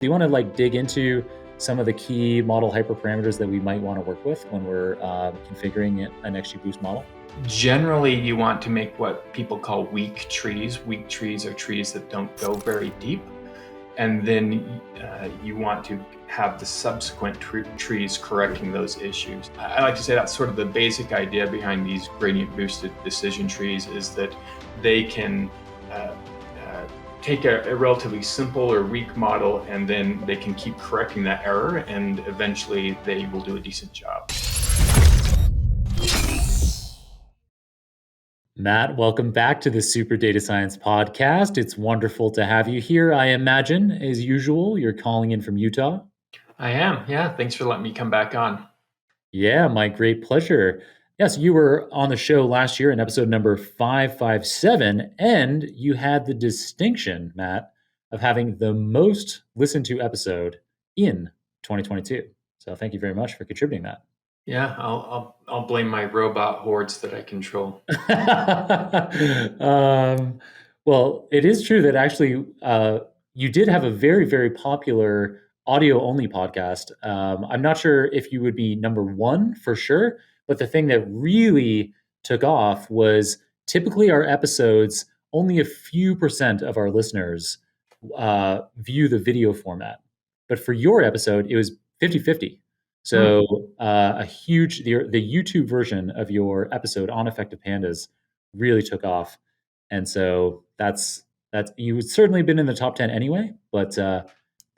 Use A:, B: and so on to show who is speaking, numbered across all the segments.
A: Do you want to dig into some of the key model hyperparameters that we might want to work with when we're configuring an XGBoost model?
B: Generally, you want to make what people call weak trees. Weak trees are trees that don't go very deep. And then you want to have the subsequent trees correcting those issues. I like to say that's sort of the basic idea behind these gradient boosted decision trees, is that they can take a relatively simple or weak model, and then they can keep correcting that error, and eventually they will do a decent job.
A: Matt, welcome back to the Super Data Science Podcast. It's wonderful to have you here. I imagine, as usual, you're calling in from Utah.
B: I am, yeah. Thanks for letting me come back on.
A: Yeah, my great pleasure. Yes, you were on the show last year in episode number 557, and you had the distinction, Matt, of having the most listened to episode in 2022. So thank you very much for contributing that.
B: Yeah, I'll blame my robot hordes that I control.
A: Well, it is true that actually you did have a very, very popular audio-only podcast. I'm not sure if you would be number one for sure, but the thing that really took off was typically our episodes, only a few percent of our listeners view the video format. But for your episode, it was 50-50. So a huge, the YouTube version of your episode on Effective Pandas really took off. And so that's you've certainly been in the top 10 anyway, but that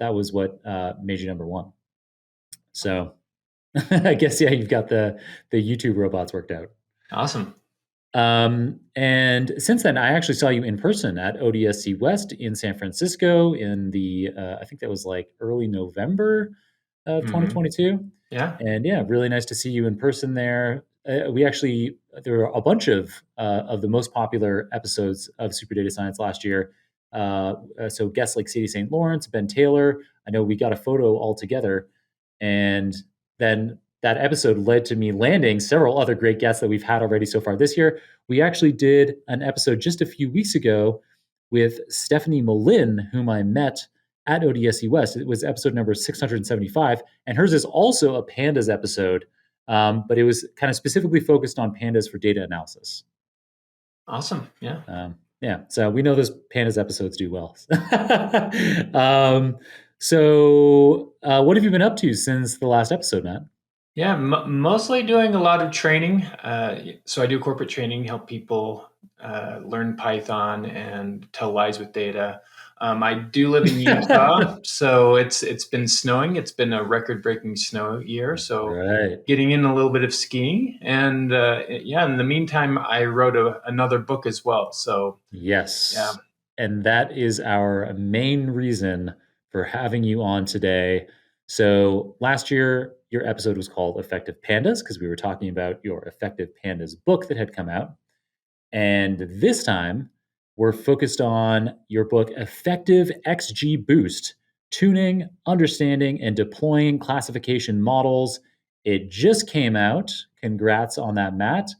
A: was what made you number one. So I guess, yeah, you've got the YouTube robots worked out.
B: Awesome.
A: And since then, I actually saw you in person at ODSC West in San Francisco in the, I think that was like early November of 2022.
B: Yeah.
A: And yeah, really nice to see you in person there. There were a bunch of the most popular episodes of Super Data Science last year. So guests like Sadie St. Lawrence, Ben Taylor. I know we got a photo all together. And then that episode led to me landing several other great guests that we've had already so far this year. We actually did an episode just a few weeks ago with Stephanie Molin, whom I met at ODSC West. It was episode number 675, and hers is also a pandas episode, but it was kind of specifically focused on pandas for data analysis.
B: Awesome. Yeah.
A: Yeah. So we know those pandas episodes do well. So what have you been up to since the last episode, Matt?
B: Yeah, mostly doing a lot of training. So I do corporate training, help people learn Python and tell lies with data. I do live in Utah, so it's been snowing. It's been a record-breaking snow year, so getting in a little bit of skiing. And yeah, in the meantime, I wrote another book as well. So
A: yes,
B: yeah.
A: And that is our main reason for having you on today. So last year, your episode was called Effective Pandas because we were talking about your Effective Pandas book that had come out. And this time, we're focused on your book, Effective XGBoost, Tuning, Understanding, and Deploying Classification Models. It just came out. Congrats on that, Matt.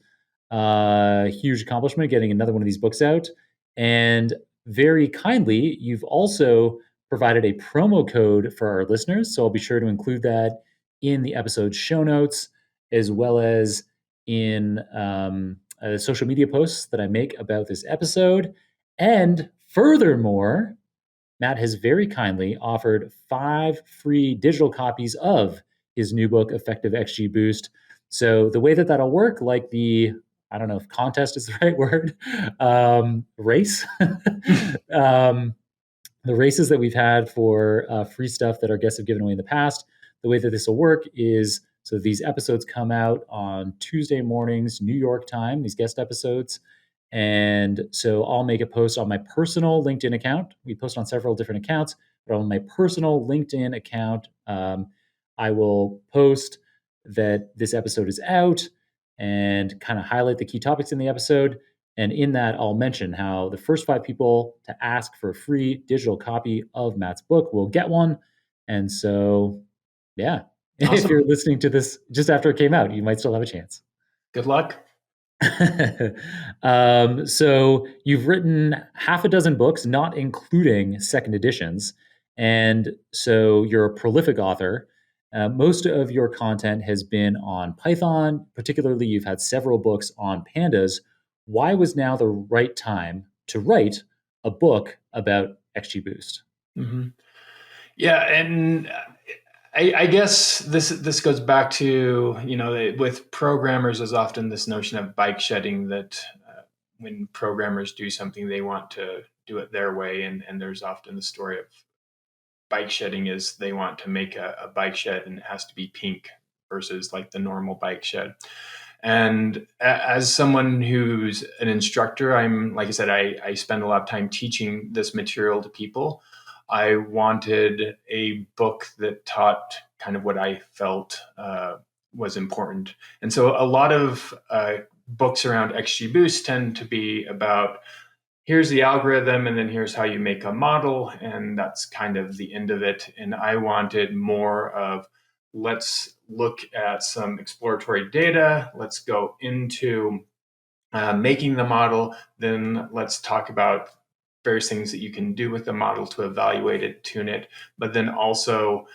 A: Huge accomplishment getting another one of these books out. And very kindly, you've also provided a promo code for our listeners. So I'll be sure to include that in the episode's show notes, as well as in social media posts that I make about this episode. And furthermore, Matt has very kindly offered 5 free digital copies of his new book, Effective XGBoost. So the way that that'll work, like I don't know if contest is the right word, race. The races that we've had for free stuff that our guests have given away in the past, the way that this will work is, so these episodes come out on Tuesday mornings, New York time, these guest episodes. And so I'll make a post on my personal LinkedIn account. We post on several different accounts, but on my personal LinkedIn account, I will post that this episode is out and kind of highlight the key topics in the episode. And in that, I'll mention how the first 5 people to ask for a free digital copy of Matt's book will get one. And so, yeah, awesome. If you're listening to this just after it came out, you might still have a chance.
B: Good luck.
A: So you've written half a dozen books, not including second editions. And so you're a prolific author. Most of your content has been on Python. Particularly, you've had several books on pandas. Why was now the right time to write a book about XGBoost?
B: Hmm. Yeah, and I guess this goes back to, with programmers, there's often this notion of bike shedding, that when programmers do something, they want to do it their way, and there's often the story of bike shedding is they want to make a bike shed and it has to be pink versus like the normal bike shed. And as someone who's an instructor, I'm, like I said, I spend a lot of time teaching this material to people. I wanted a book that taught kind of what I felt was important. And so a lot of books around XGBoost tend to be about, here's the algorithm, and then here's how you make a model, and that's kind of the end of it. And I wanted more of, let's look at some exploratory data, let's go into making the model, then let's talk about various things that you can do with the model to evaluate it, tune it, but then also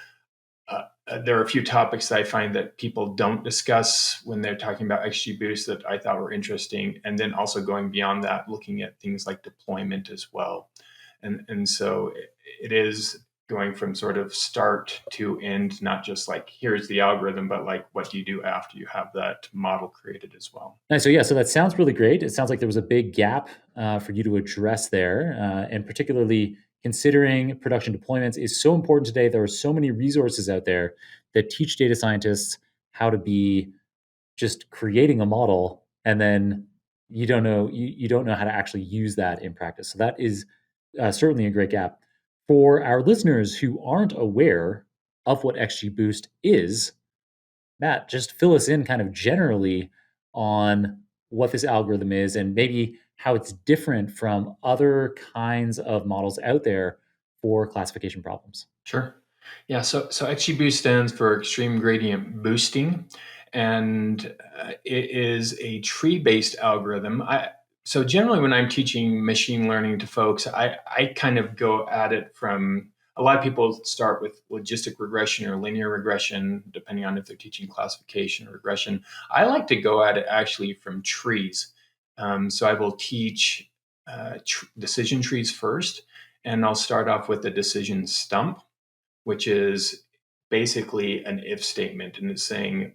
B: there are a few topics that I find that people don't discuss when they're talking about XGBoost that I thought were interesting. And then also going beyond that, looking at things like deployment as well. And so it is going from sort of start to end, not just like, here's the algorithm, but like, what do you do after you have that model created as well?
A: Nice. So yeah, so that sounds really great. It sounds like there was a big gap for you to address there, and particularly considering production deployments is so important today. There are so many resources out there that teach data scientists how to be just creating a model, and then you don't know how to actually use that in practice. So that is certainly a great gap for our listeners who aren't aware of what XGBoost is. Matt, just fill us in kind of generally on what this algorithm is and maybe how it's different from other kinds of models out there for classification problems.
B: Sure. Yeah, so XGBoost stands for Extreme Gradient Boosting, and it is a tree-based algorithm. So generally, when I'm teaching machine learning to folks, I kind of go at it from, a lot of people start with logistic regression or linear regression, depending on if they're teaching classification or regression. I like to go at it actually from trees. So I will teach decision trees first, and I'll start off with the decision stump, which is basically an if statement. And it's saying,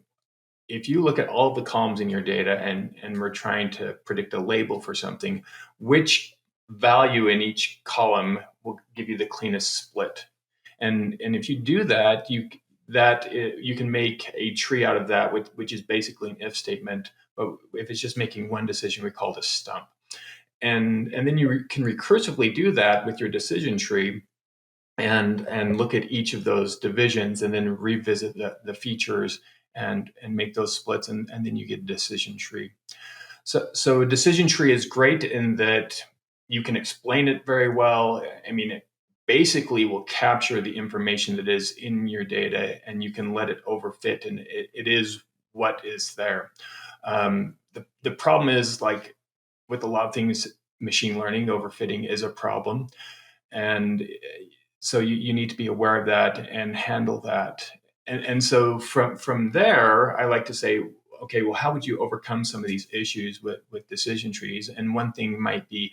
B: if you look at all the columns in your data, and we're trying to predict a label for something, which value in each column will give you the cleanest split? And if you do that, you can make a tree out of that, which is basically an if statement. But if it's just making one decision, we call it a stump. And then you can recursively do that with your decision tree, and look at each of those divisions, and then revisit the features, and make those splits, and then you get a decision tree. So a decision tree is great in that you can explain it very well. I mean, it basically will capture the information that is in your data, and you can let it overfit, and it is what is there. The problem is, like with a lot of things, machine learning, overfitting is a problem. And so you need to be aware of that and handle that. And so from there, I like to say, okay, well, how would you overcome some of these issues with decision trees? And one thing might be,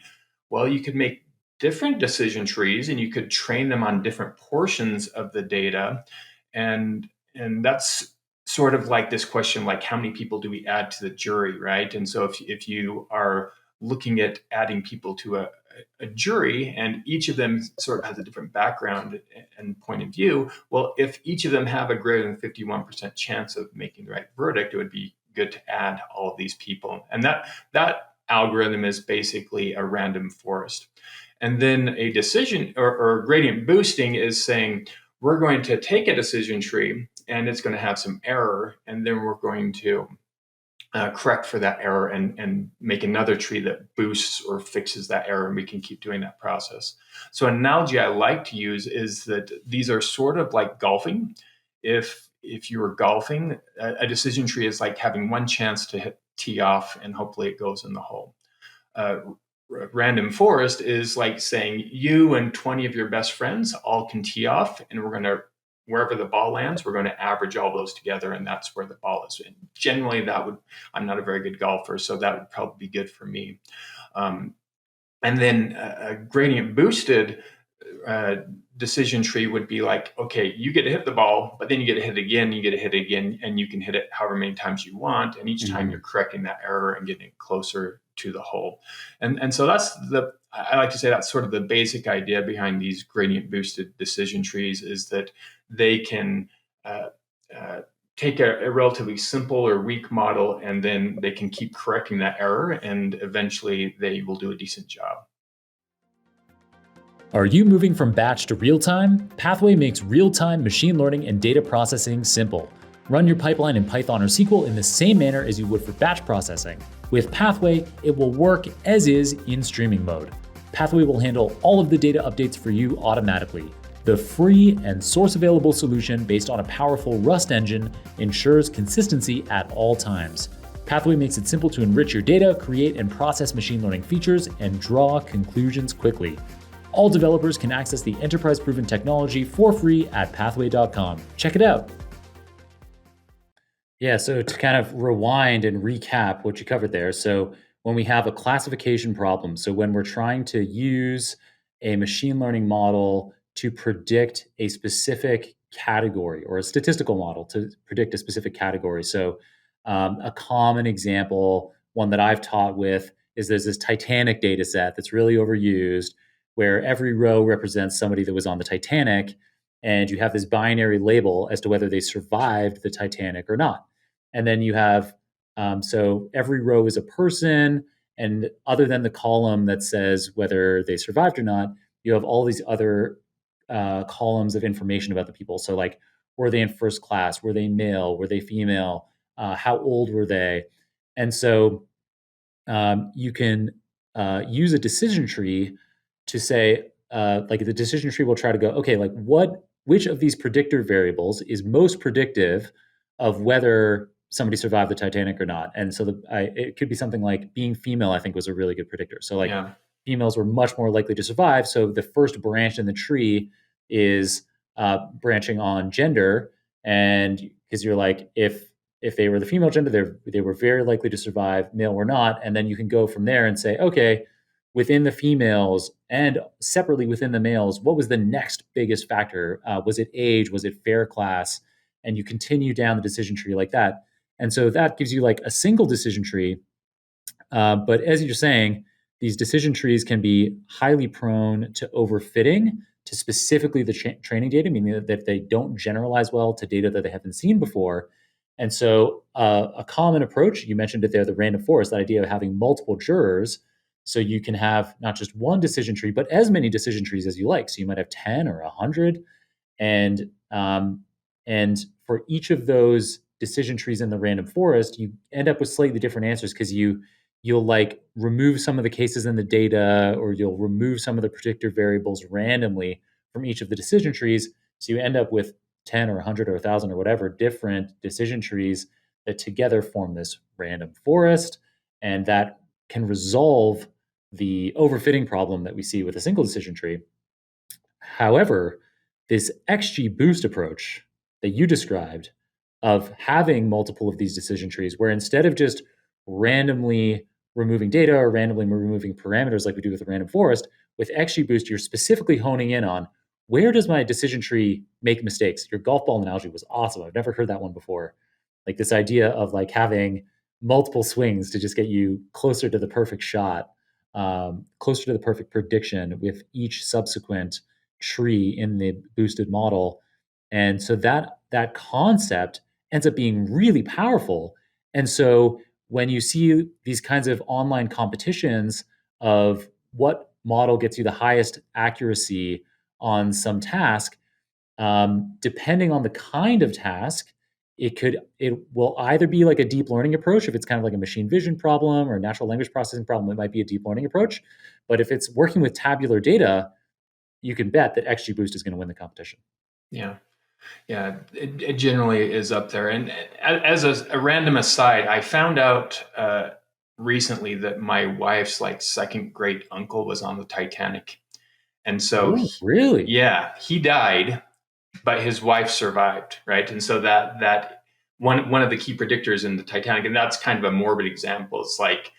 B: well, you could make different decision trees, and you could train them on different portions of the data. And that's sort of like this question, like, how many people do we add to the jury, right? And so if you are looking at adding people to a jury, and each of them sort of has a different background and point of view, well, if each of them have a greater than 51% chance of making the right verdict, it would be good to add all of these people. And that algorithm is basically a random forest. And then a decision, or gradient boosting, is saying, we're going to take a decision tree, and it's going to have some error, and then we're going to correct for that error, and make another tree that boosts or fixes that error, and we can keep doing that process. So an analogy I like to use is that these are sort of like golfing. If you were golfing, a decision tree is like having one chance to hit tee off, and hopefully it goes in the hole. random forest is like saying you and 20 of your best friends all can tee off, and we're going to, wherever the ball lands, we're going to average all those together, and that's where the ball is. And generally, that would, I'm not a very good golfer, so that would probably be good for me. And then a gradient boosted decision tree would be like, okay, you get to hit the ball, but then you get to hit it again, you get to hit it again, and you can hit it however many times you want. And each time you're correcting that error and getting closer to the hole. And so that's I like to say that's sort of the basic idea behind these gradient boosted decision trees, is that they can take a relatively simple or weak model, and then they can keep correcting that error, and eventually they will do a decent job.
A: Are you moving from batch to real-time? Pathway makes real-time machine learning and data processing simple. Run your pipeline in Python or SQL in the same manner as you would for batch processing. With Pathway, it will work as is in streaming mode. Pathway will handle all of the data updates for you automatically. The free and source-available solution based on a powerful Rust engine ensures consistency at all times. Pathway makes it simple to enrich your data, create and process machine learning features, and draw conclusions quickly. All developers can access the enterprise-proven technology for free at pathway.com. Check it out. Yeah, so to kind of rewind and recap what you covered there. So when we have a classification problem, so when we're trying to use a machine learning model to predict a specific category, or a statistical model to predict a specific category. So a common example, one that I've taught with, is there's this Titanic data set that's really overused, where every row represents somebody that was on the Titanic, and you have this binary label as to whether they survived the Titanic or not. And then you have, so every row is a person, and other than the column that says whether they survived or not, you have all these other columns of information about the people. So like, were they in first class? Were they male? Were they female? How old were they? And so you can use a decision tree to say, like the decision tree will try to go, okay, like which of these predictor variables is most predictive of whether somebody survived the Titanic or not? And so it could be something like being female, I think, was a really good predictor. So like females were much more likely to survive. So the first branch in the tree is branching on gender. And because you're like, if they were the female gender, they were very likely to survive, male or not. And then you can go from there and say, okay, within the females and separately within the males, what was the next biggest factor? Was it age? Was it fair class? And you continue down the decision tree like that. And so that gives you like a single decision tree. But as you're saying, these decision trees can be highly prone to overfitting to specifically the training data, meaning that they don't generalize well to data that they haven't seen before. And so a common approach, you mentioned it there, the random forest, that idea of having multiple jurors. So you can have not just one decision tree, but as many decision trees as you like. So you might have 10 or 100. And for each of those decision trees in the random forest, you end up with slightly different answers, because you'll like remove some of the cases in the data, or you'll remove some of the predictor variables randomly from each of the decision trees. So you end up with 10 or 100 or 1,000 or whatever different decision trees that together form this random forest. And that can resolve the overfitting problem that we see with a single decision tree. However, this XGBoost approach that you described of having multiple of these decision trees, where instead of just randomly removing data or randomly removing parameters like we do with a random forest, with XGBoost, you're specifically honing in on, where does my decision tree make mistakes? Your golf ball analogy was awesome. I've never heard that one before. Like this idea of like having multiple swings to just get you closer to the perfect shot, closer to the perfect prediction with each subsequent tree in the boosted model. And so that concept ends up being really powerful. And so when you see these kinds of online competitions of what model gets you the highest accuracy on some task, depending on the kind of task, it will either be like a deep learning approach. If it's kind of like a machine vision problem or a natural language processing problem, it might be a deep learning approach. But if it's working with tabular data, you can bet that XGBoost is going to win the competition.
B: Yeah. Yeah, it generally is up there. And as a random aside, I found out recently that my wife's like second great uncle was on the Titanic. And so,
A: Oh, really?
B: yeah, he died, but his wife survived, right? And so that one of the key predictors in the Titanic, and that's kind of a morbid example. It's like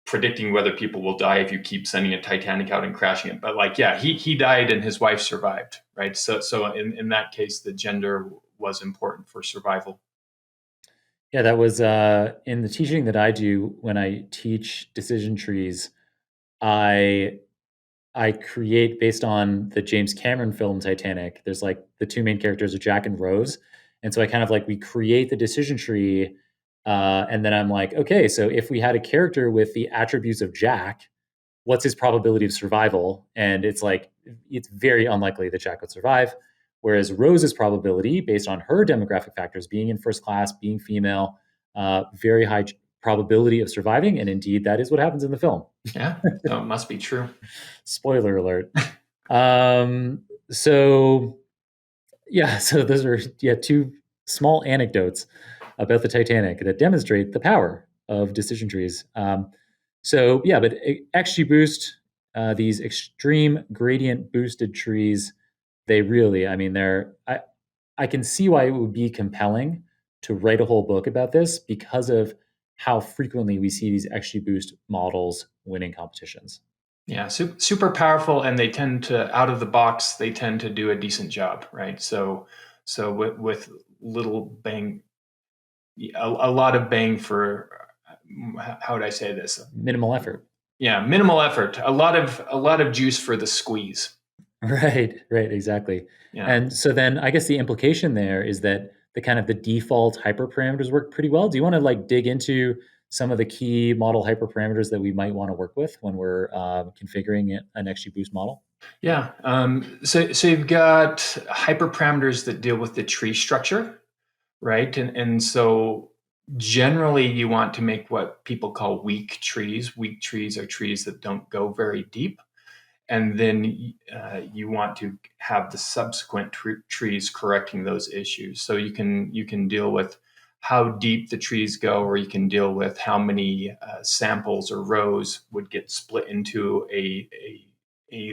B: predicting whether people will die if you keep sending a Titanic out and crashing it. But like, yeah, he died and his wife survived, right? So in that case, the gender was important for survival.
A: Yeah, that was in the teaching that I do when I teach decision trees. I I create based on the James Cameron film Titanic. There's like the two main characters are Jack and Rose, and so I kind of like we create the decision tree, and then I'm like, okay, so if we had a character with the attributes of Jack, what's his probability of survival? And it's like it's very unlikely that Jack would survive. Whereas Rose's probability, based on her demographic factors, being in first class, being female, very high probability of surviving, and indeed that is what happens in the film.
B: Yeah, so it must be true.
A: Spoiler alert. Um, so yeah, so those are two small anecdotes about the Titanic that demonstrate the power of decision trees. So yeah, but XGBoost, these extreme gradient boosted trees, they really, I mean, I can see why it would be compelling to write a whole book about this because of how frequently we see these XGBoost models winning competitions.
B: Yeah, super powerful, and they tend to out of the box. They tend to do a decent job, right? So with little bang, a lot of bang for how would I say this?
A: Minimal effort.
B: Yeah, minimal effort. A lot of juice for the squeeze.
A: Right, right, exactly.
B: Yeah.
A: And so then I guess the implication there is that the kind of the default hyperparameters work pretty well. Do you want to like dig into some of the key model hyperparameters that we might want to work with when we're configuring an XGBoost model?
B: Yeah. So you've got hyperparameters that deal with the tree structure, right? And so generally you want to make what people call weak trees. Weak trees are trees that don't go very deep. And then you want to have the subsequent trees correcting those issues. So you can deal with how deep the trees go, or you can deal with how many samples or rows would get split into a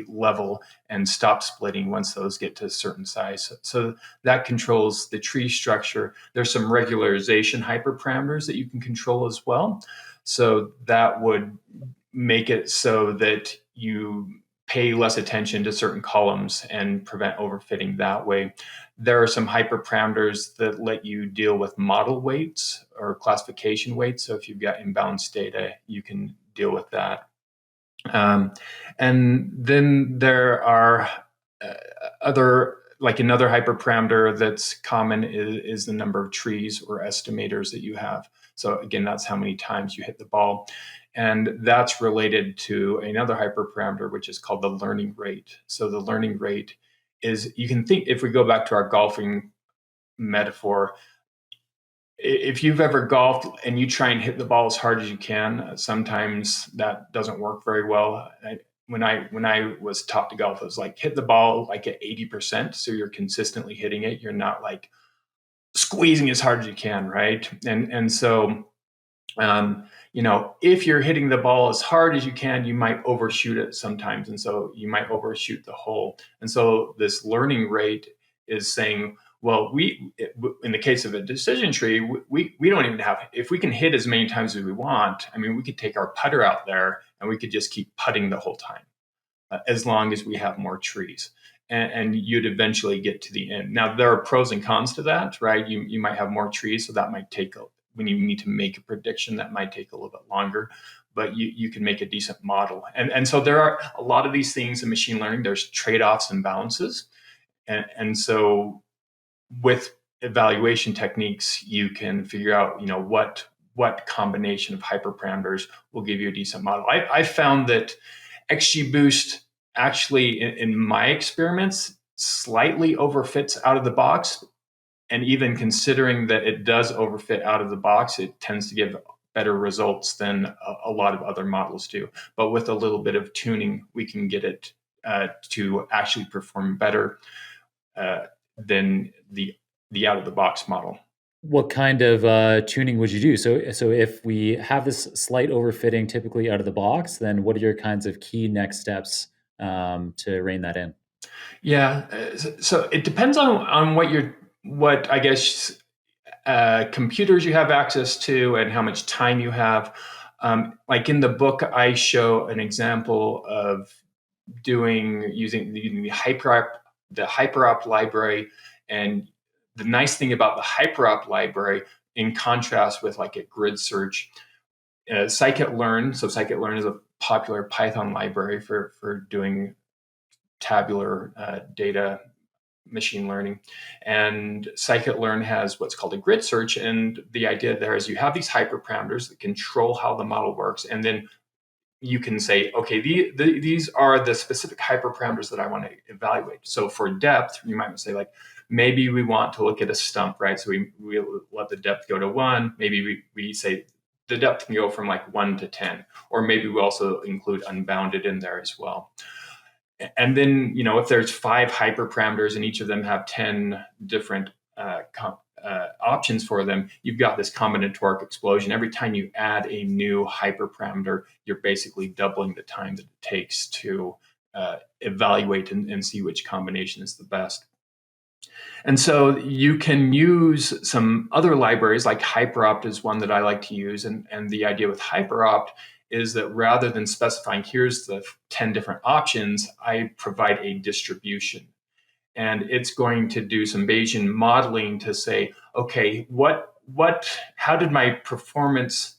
B: level and stop splitting once those get to a certain size. So that controls the tree structure. There's some regularization hyperparameters that you can control as well. So that would make it so that you pay less attention to certain columns and prevent overfitting that way. There are some hyperparameters that let you deal with model weights or classification weights. So if you've got imbalanced data, you can deal with that. And then there are uh, another hyperparameter that's common is the number of trees or estimators that you have. So again, that's how many times you hit the ball. And that's related to another hyperparameter, which is called the learning rate. So the learning rate is, you can think, if we go back to our golfing metaphor, if you've ever golfed and you try and hit the ball as hard as you can, sometimes that doesn't work very well. When I was taught to golf, it was like hit the ball like at 80%, so you're consistently hitting it. You're not like squeezing as hard as you can, right? And so if you're hitting the ball as hard as you can, you might overshoot it sometimes. And so you might overshoot the hole. And so this learning rate is saying, well, in the case of a decision tree, we don't even have, if we can hit as many times as we want, I mean, we could take our putter out there and we could just keep putting the whole time, as long as we have more trees. And you'd eventually get to the end. Now, there are pros and cons to that, right? You might have more trees, so that might take when you need to make a prediction, that might take a little bit longer, but you can make a decent model. And so there are a lot of these things in machine learning. There's trade-offs and balances. And so with evaluation techniques, you can figure out, what combination of hyperparameters will give you a decent model. I found that XGBoost actually, in my experiments, slightly overfits out of the box. And even considering that it does overfit out of the box, it tends to give better results than a lot of other models do. But with a little bit of tuning, we can get it to actually perform better than the out of the box model.
A: What kind of tuning would you do? So if we have this slight overfitting typically out of the box, then what are your kinds of key next steps to rein that in?
B: Yeah, so it depends on what I guess computers you have access to and how much time you have. Like in the book, I show an example of using the HyperOpt library. And the nice thing about the HyperOpt library, in contrast with like a grid search, scikit-learn. So scikit-learn is a popular Python library for doing tabular data machine learning. And scikit-learn has what's called a grid search. And the idea there is you have these hyperparameters that control how the model works. And then you can say, okay, these are the specific hyperparameters that I want to evaluate. So for depth, you might say like, maybe we want to look at a stump, right? So we let the depth go to 1. Maybe we say the depth can go from like 1 to 10, or maybe we also include unbounded in there as well. And then, if there's 5 hyperparameters and each of them have 10 different options for them, you've got this combinatoric explosion. Every time you add a new hyperparameter, you're basically doubling the time that it takes to evaluate and see which combination is the best. And so you can use some other libraries, like HyperOpt is one that I like to use. And the idea with HyperOpt is that rather than specifying here's the 10 different options, I provide a distribution. And it's going to do some Bayesian modeling to say, okay, how did my performance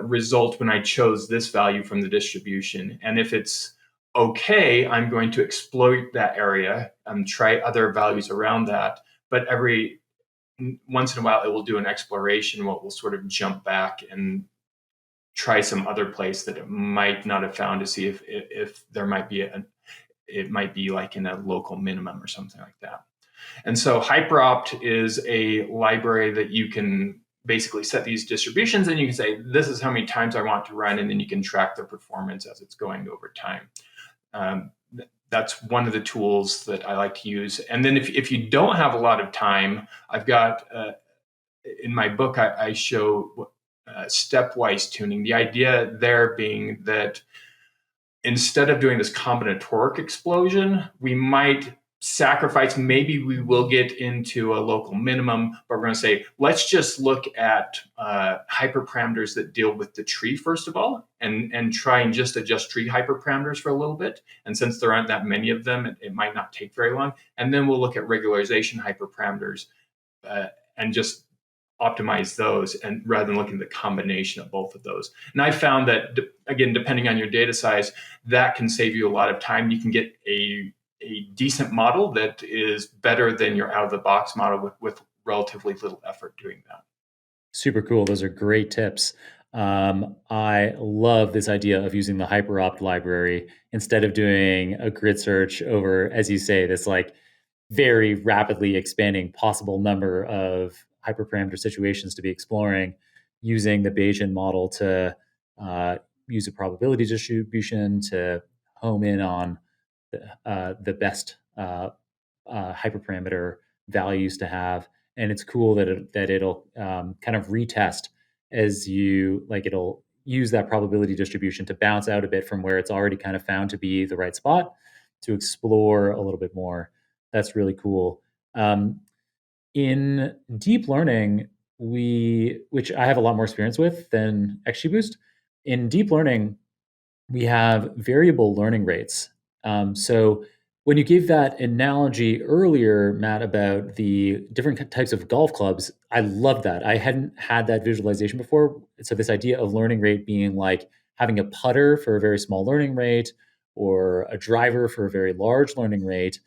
B: result when I chose this value from the distribution? And if it's okay, I'm going to exploit that area and try other values around that. But every once in a while, it will do an exploration. We'll sort of jump back and try some other place that it might not have found to see if there might be it might be like in a local minimum or something like that. And so HyperOpt is a library that you can basically set these distributions, and you can say, this is how many times I want to run, and then you can track the performance as it's going over time. That's one of the tools that I like to use. And then if you don't have a lot of time, I've got, in my book, I show stepwise tuning. The idea there being that instead of doing this combinatoric explosion, we might sacrifice, maybe we will get into a local minimum, but we're going to say, let's just look at hyperparameters that deal with the tree first of all, and try and just adjust tree hyperparameters for a little bit. And since there aren't that many of them, it might not take very long. And then we'll look at regularization hyperparameters and just optimize those, and rather than looking at the combination of both of those. And I found that, again, depending on your data size, that can save you a lot of time. You can get a decent model that is better than your out of the box model with relatively little effort doing that.
A: Super cool. Those are great tips. I love this idea of using the HyperOpt library instead of doing a grid search over, as you say, this like very rapidly expanding possible number of hyperparameter situations to be exploring, using the Bayesian model to use a probability distribution to home in on the best hyperparameter values to have. And it's cool that it'll kind of retest as you like. It'll use that probability distribution to bounce out a bit from where it's already kind of found to be the right spot to explore a little bit more. That's really cool. In deep learning, which I have a lot more experience with than XGBoost, in deep learning, we have variable learning rates. So when you gave that analogy earlier, Matt, about the different types of golf clubs, I love that. I hadn't had that visualization before. So this idea of learning rate being like having a putter for a very small learning rate or a driver for a very large learning rate.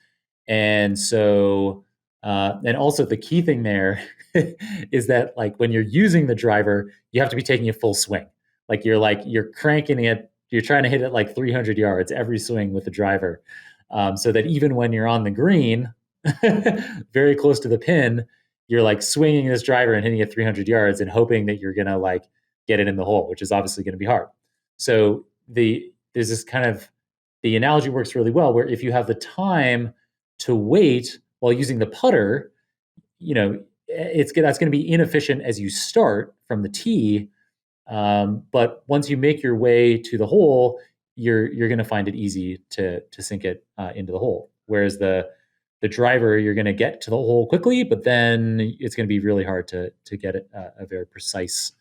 A: And so, and also the key thing there is that like when you're using the driver, you have to be taking a full swing. Like you're cranking it, you're trying to hit it like 300 yards every swing with the driver, so that even when you're on the green, very close to the pin, you're like swinging this driver and hitting it 300 yards and hoping that you're gonna like get it in the hole, which is obviously going to be hard. So there's this kind of the analogy works really well where if you have the time to wait while using the putter, you know, that's going to be inefficient as you start from the tee. But once you make your way to the hole, you're going to find it easy to sink it into the hole. Whereas the driver, you're going to get to the hole quickly, but then it's going to be really hard to get a very precise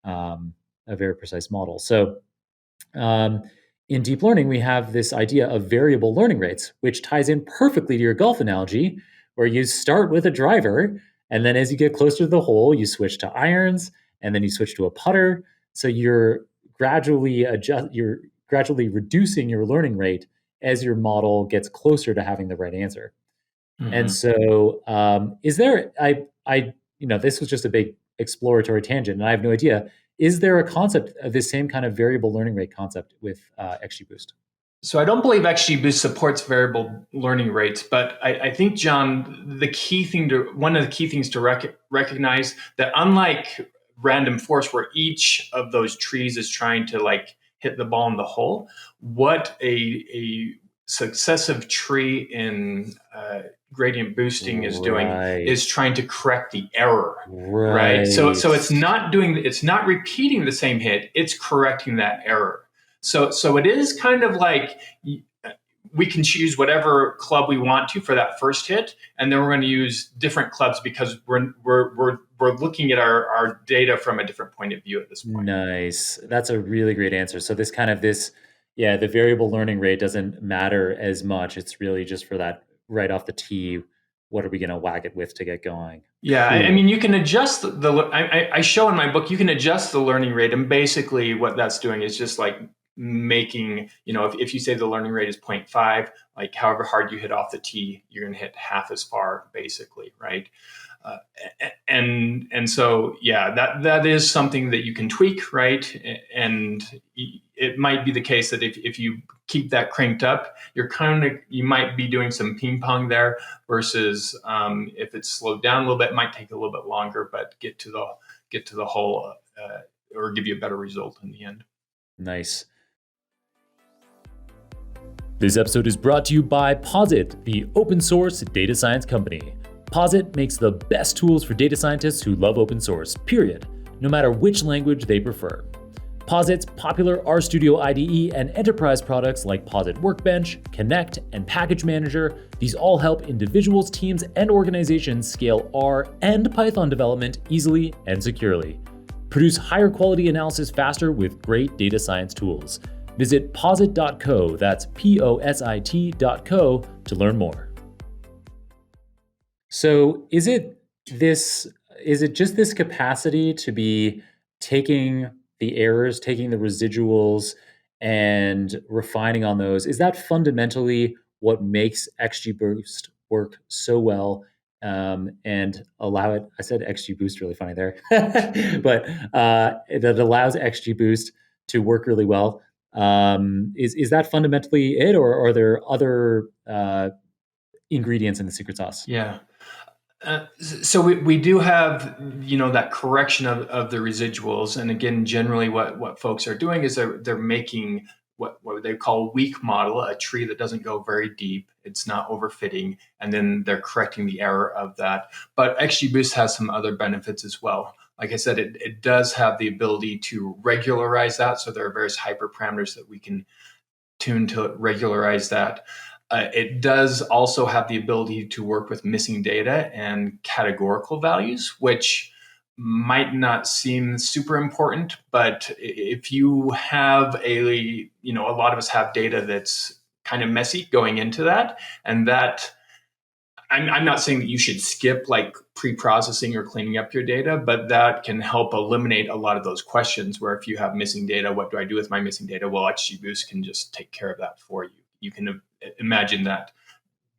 A: model. So in deep learning, we have this idea of variable learning rates, which ties in perfectly to your golf analogy, where you start with a driver, and then as you get closer to the hole, you switch to irons, and then you switch to a putter. So you're gradually reducing your learning rate as your model gets closer to having the right answer. Mm-hmm. And so, is there? This was just a big exploratory tangent, and I have no idea. Is there a concept of this same kind of variable learning rate concept with XGBoost?
B: So I don't believe XGBoost supports variable learning rates, but I think, John, one of the key things to recognize that unlike random forest, where each of those trees is trying to like hit the ball in the hole, what a successive tree in gradient boosting is doing is trying to correct the error, right? So it's not repeating the same hit, it's correcting that error. So it is kind of like we can choose whatever club we want to for that first hit, and then we're going to use different clubs because we're looking at our data from a different point of view at this point.
A: Nice. That's a really great answer. So the variable learning rate doesn't matter as much. It's really just for that right off the tee. What are we going to whack it with to get going?
B: Yeah, I mean, you can adjust I show in my book, you can adjust the learning rate, and basically what that's doing is just like making, if you say the learning rate is 0.5, like however hard you hit off the tee, you're going to hit half as far, basically, right? And so, yeah, that is something that you can tweak, right? And it might be the case that if you keep that cranked up, you might be doing some ping pong there, versus if it's slowed down a little bit, it might take a little bit longer, but get to the hole or give you a better result in the end.
A: Nice. This episode is brought to you by Posit, the open source data science company. Posit makes the best tools for data scientists who love open source, period, no matter which language they prefer. Posit's popular RStudio IDE and enterprise products like Posit Workbench, Connect, and Package Manager, these all help individuals, teams, and organizations scale R and Python development easily and securely. Produce higher quality analysis faster with great data science tools. Visit posit.co, that's POSIT.co, to learn more. So is it just this capacity to be taking the errors, taking the residuals, and refining on those? Is that fundamentally what makes XGBoost work so well and allow it? I said XGBoost really funny there, but that allows XGBoost to work really well. Is that fundamentally it, or are there other ingredients in the secret sauce?
B: Yeah. So we do have, that correction of the residuals. And again, generally what folks are doing is they're making what they call weak model, a tree that doesn't go very deep. It's not overfitting. And then they're correcting the error of that. But XGBoost has some other benefits as well. Like I said, it does have the ability to regularize that. So there are various hyperparameters that we can tune to regularize that. It does also have the ability to work with missing data and categorical values, which might not seem super important, but if you have a lot of us have data that's kind of messy going into that, and that I'm not saying that you should skip like pre-processing or cleaning up your data, but that can help eliminate a lot of those questions where if you have missing data, what do I do with my missing data? Well, XGBoost can just take care of that for you. You can imagine that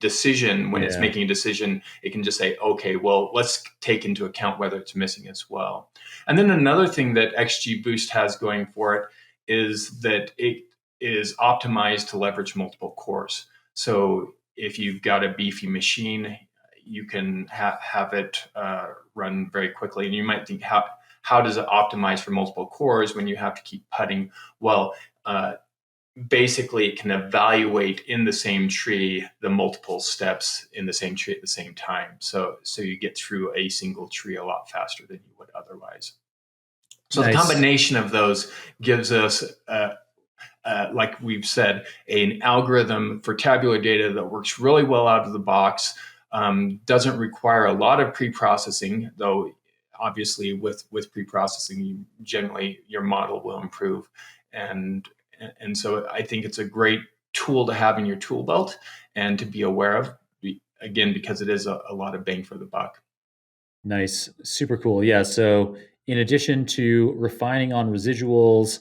B: decision when it's making a decision, it can just say, okay, well, let's take into account whether it's missing as well. And then another thing that XGBoost has going for it is that it is optimized to leverage multiple cores. So if you've got a beefy machine, you can have it run very quickly. And you might think, how does it optimize for multiple cores when you have to keep putting? Well, basically it can evaluate in the same tree the multiple steps in the same tree at the same time. So you get through a single tree a lot faster than you would otherwise. So the
A: Nice.
B: combination of those gives us, like we've said, an algorithm for tabular data that works really well out of the box, doesn't require a lot of pre-processing, though obviously with pre-processing, generally your model will improve. And so I think it's a great tool to have in your tool belt and to be aware of, again, because it is a lot of bang for the buck.
A: Nice. Super cool. Yeah. So, in addition to refining on residuals,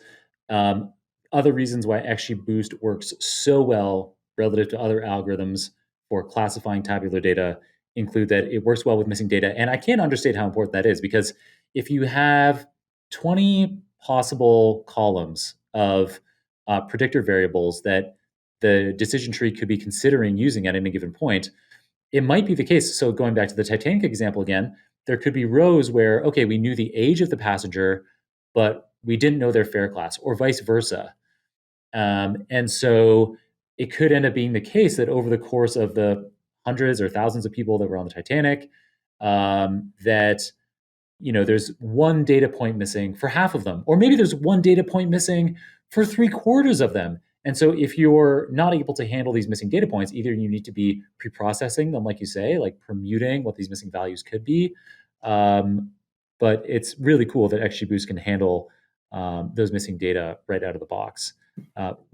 A: um, other reasons why XGBoost works so well relative to other algorithms for classifying tabular data include that it works well with missing data. And I can't understate how important that is, because if you have 20 possible columns of predictor variables that the decision tree could be considering using at any given point, it might be the case. So going back to the Titanic example again, there could be rows where, okay, we knew the age of the passenger, but we didn't know their fare class, or vice versa. And so it could end up being the case that over the course of the hundreds or thousands of people that were on the Titanic, that there's one data point missing for half of them, or maybe there's one data point missing for three-quarters of them. And so if you're not able to handle these missing data points, either you need to be pre-processing them, like you say, like permuting what these missing values could be. Um, but it's really cool that XGBoost can handle those missing data right out of the box.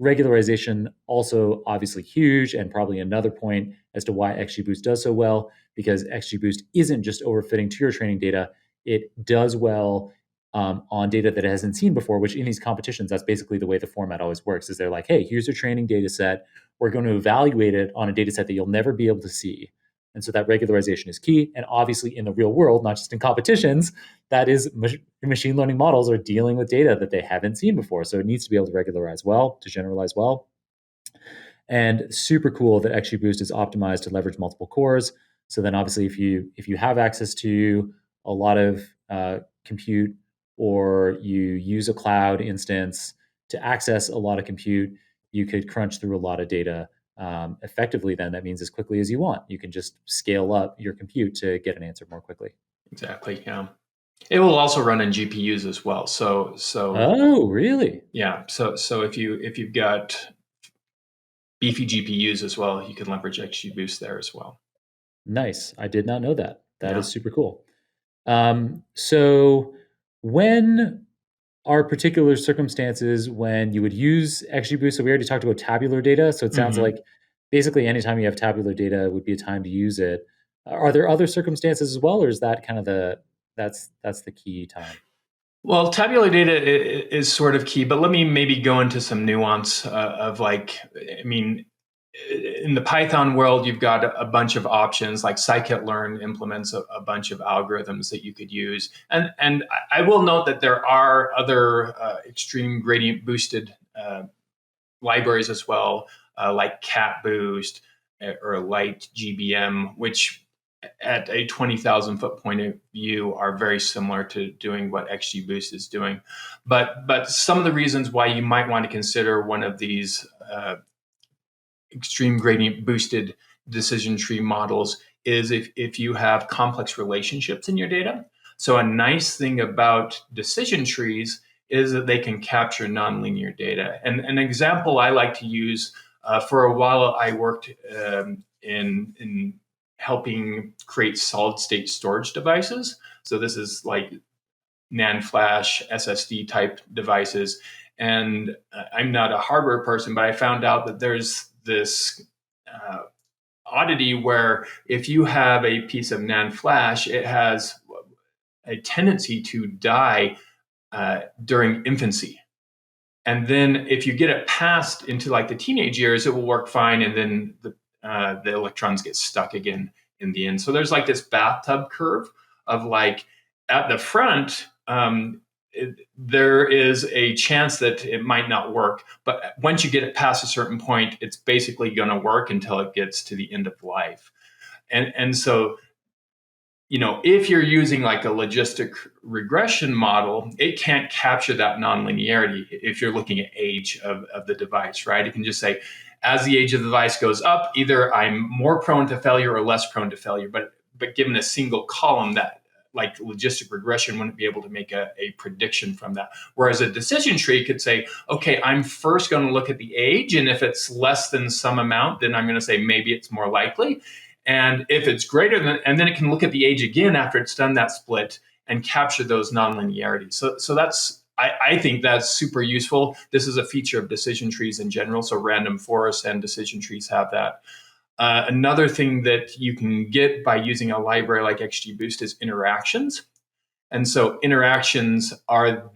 A: Regularization also obviously huge, and probably another point as to why XGBoost does so well, because XGBoost isn't just overfitting to your training data. It does well on data that it hasn't seen before, which in these competitions, that's basically the way the format always works, is they're like, hey, here's your training data set. We're going to evaluate it on a data set that you'll never be able to see. And so that regularization is key. And obviously in the real world, not just in competitions, that is machine learning models are dealing with data that they haven't seen before. So it needs to be able to regularize well, to generalize well. And super cool that XGBoost is optimized to leverage multiple cores. So then obviously if you have access to a lot of compute, or you use a cloud instance to access a lot of compute, you could crunch through a lot of data effectively. Then that means as quickly as you want, you can just scale up your compute to get an answer more quickly.
B: Exactly. Yeah. It will also run on GPUs as well. So
A: Oh, really?
B: yeah. So if you've got beefy GPUs as well, you can leverage XGBoost there as well.
A: Nice. I did not know that. That
B: Yeah.
A: is super cool. So when are particular circumstances when you would use XGBoost? So we already talked about tabular data. So it sounds
B: Mm-hmm.
A: like basically anytime you have tabular data would be a time to use it. Are there other circumstances as well, or is that kind of that's the key time?
B: Well, tabular data is sort of key, but let me maybe go into some nuance of like, I mean, in the Python world, you've got a bunch of options. Like scikit-learn implements a bunch of algorithms that you could use, and I will note that there are other extreme gradient boosted libraries as well, like CatBoost or Light GBM, which at a 20,000 foot point of view are very similar to doing what XGBoost is doing. But some of the reasons why you might want to consider one of these extreme gradient boosted decision tree models is if you have complex relationships in your data. So a nice thing about decision trees is that they can capture nonlinear data. And an example I like to use, for a while I worked in helping create solid state storage devices. So this is like NAND flash, SSD type devices. And I'm not a hardware person, but I found out that there's this oddity where if you have a piece of NAND flash, it has a tendency to die during infancy. And then if you get it passed into like the teenage years, it will work fine. And then the electrons get stuck again in the end. So there's like this bathtub curve of like at the front, there is a chance that it might not work. But once you get it past a certain point, it's basically going to work until it gets to the end of life. And so if you're using like a logistic regression model, it can't capture that nonlinearity if you're looking at age of the device, right? It can just say, as the age of the device goes up, either I'm more prone to failure or less prone to failure. But given a single column, that like logistic regression wouldn't be able to make a prediction from that. Whereas a decision tree could say, okay, I'm first going to look at the age, and if it's less than some amount, then I'm going to say maybe it's more likely. And if it's greater than, and then it can look at the age again after it's done that split and capture those nonlinearities. So that's, I think that's super useful. This is a feature of decision trees in general. So random forests and decision trees have that. Another thing that you can get by using a library like XGBoost is interactions. And so interactions are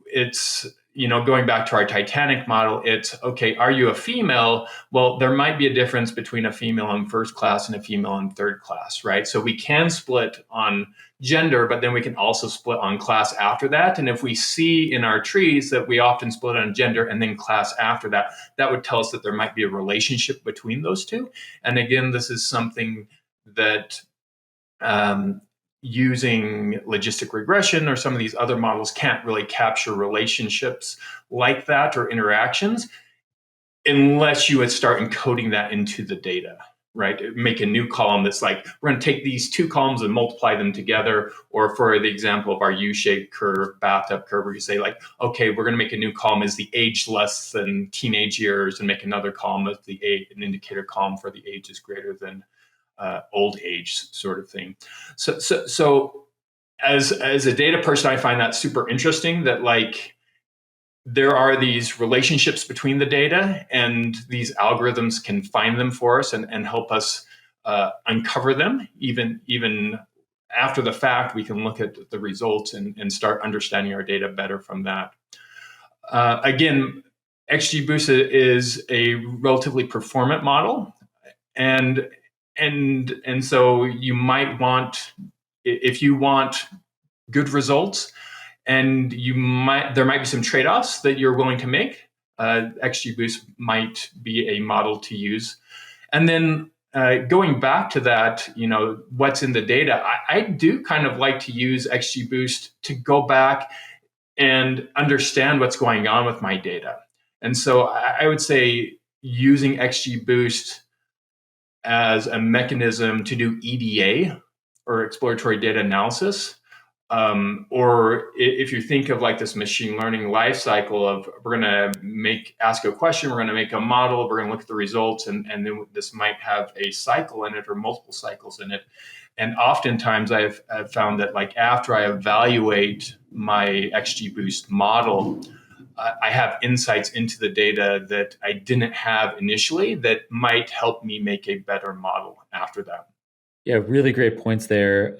B: it's, going back to our Titanic model, it's okay, are you a female? Well, there might be a difference between a female in first class and a female in third class, right? So we can split on gender, but then we can also split on class after that. And if we see in our trees that we often split on gender and then class after that, that would tell us that there might be a relationship between those two. And again, this is something that using logistic regression or some of these other models can't really capture relationships like that or interactions unless you would start encoding that into the data, right? Make a new column that's like, we're going to take these two columns and multiply them together. Or for the example of our U-shaped curve, bathtub curve, where you say like, okay, we're going to make a new column as the age less than teenage years, and make another column as the age, an indicator column for the age is greater than old age, sort of thing. So as a data person, I find that super interesting, that like there are these relationships between the data, and these algorithms can find them for us and help us uncover them. Even after the fact, we can look at the results and start understanding our data better from that. Again, XGBoost is a relatively performant model, and so you might want, if you want good results, and there might be some trade-offs that you're willing to make, XGBoost might be a model to use. And then going back to that, what's in the data, I do kind of like to use XGBoost to go back and understand what's going on with my data. And so I would say using XGBoost as a mechanism to do EDA, or exploratory data analysis, or if you think of like this machine learning life cycle of, we're going to ask a question, we're going to make a model, we're going to look at the results, and then this might have a cycle in it or multiple cycles in it. And oftentimes I've found that like after I evaluate my XGBoost model, I have insights into the data that I didn't have initially that might help me make a better model after that.
A: Yeah, really great points there.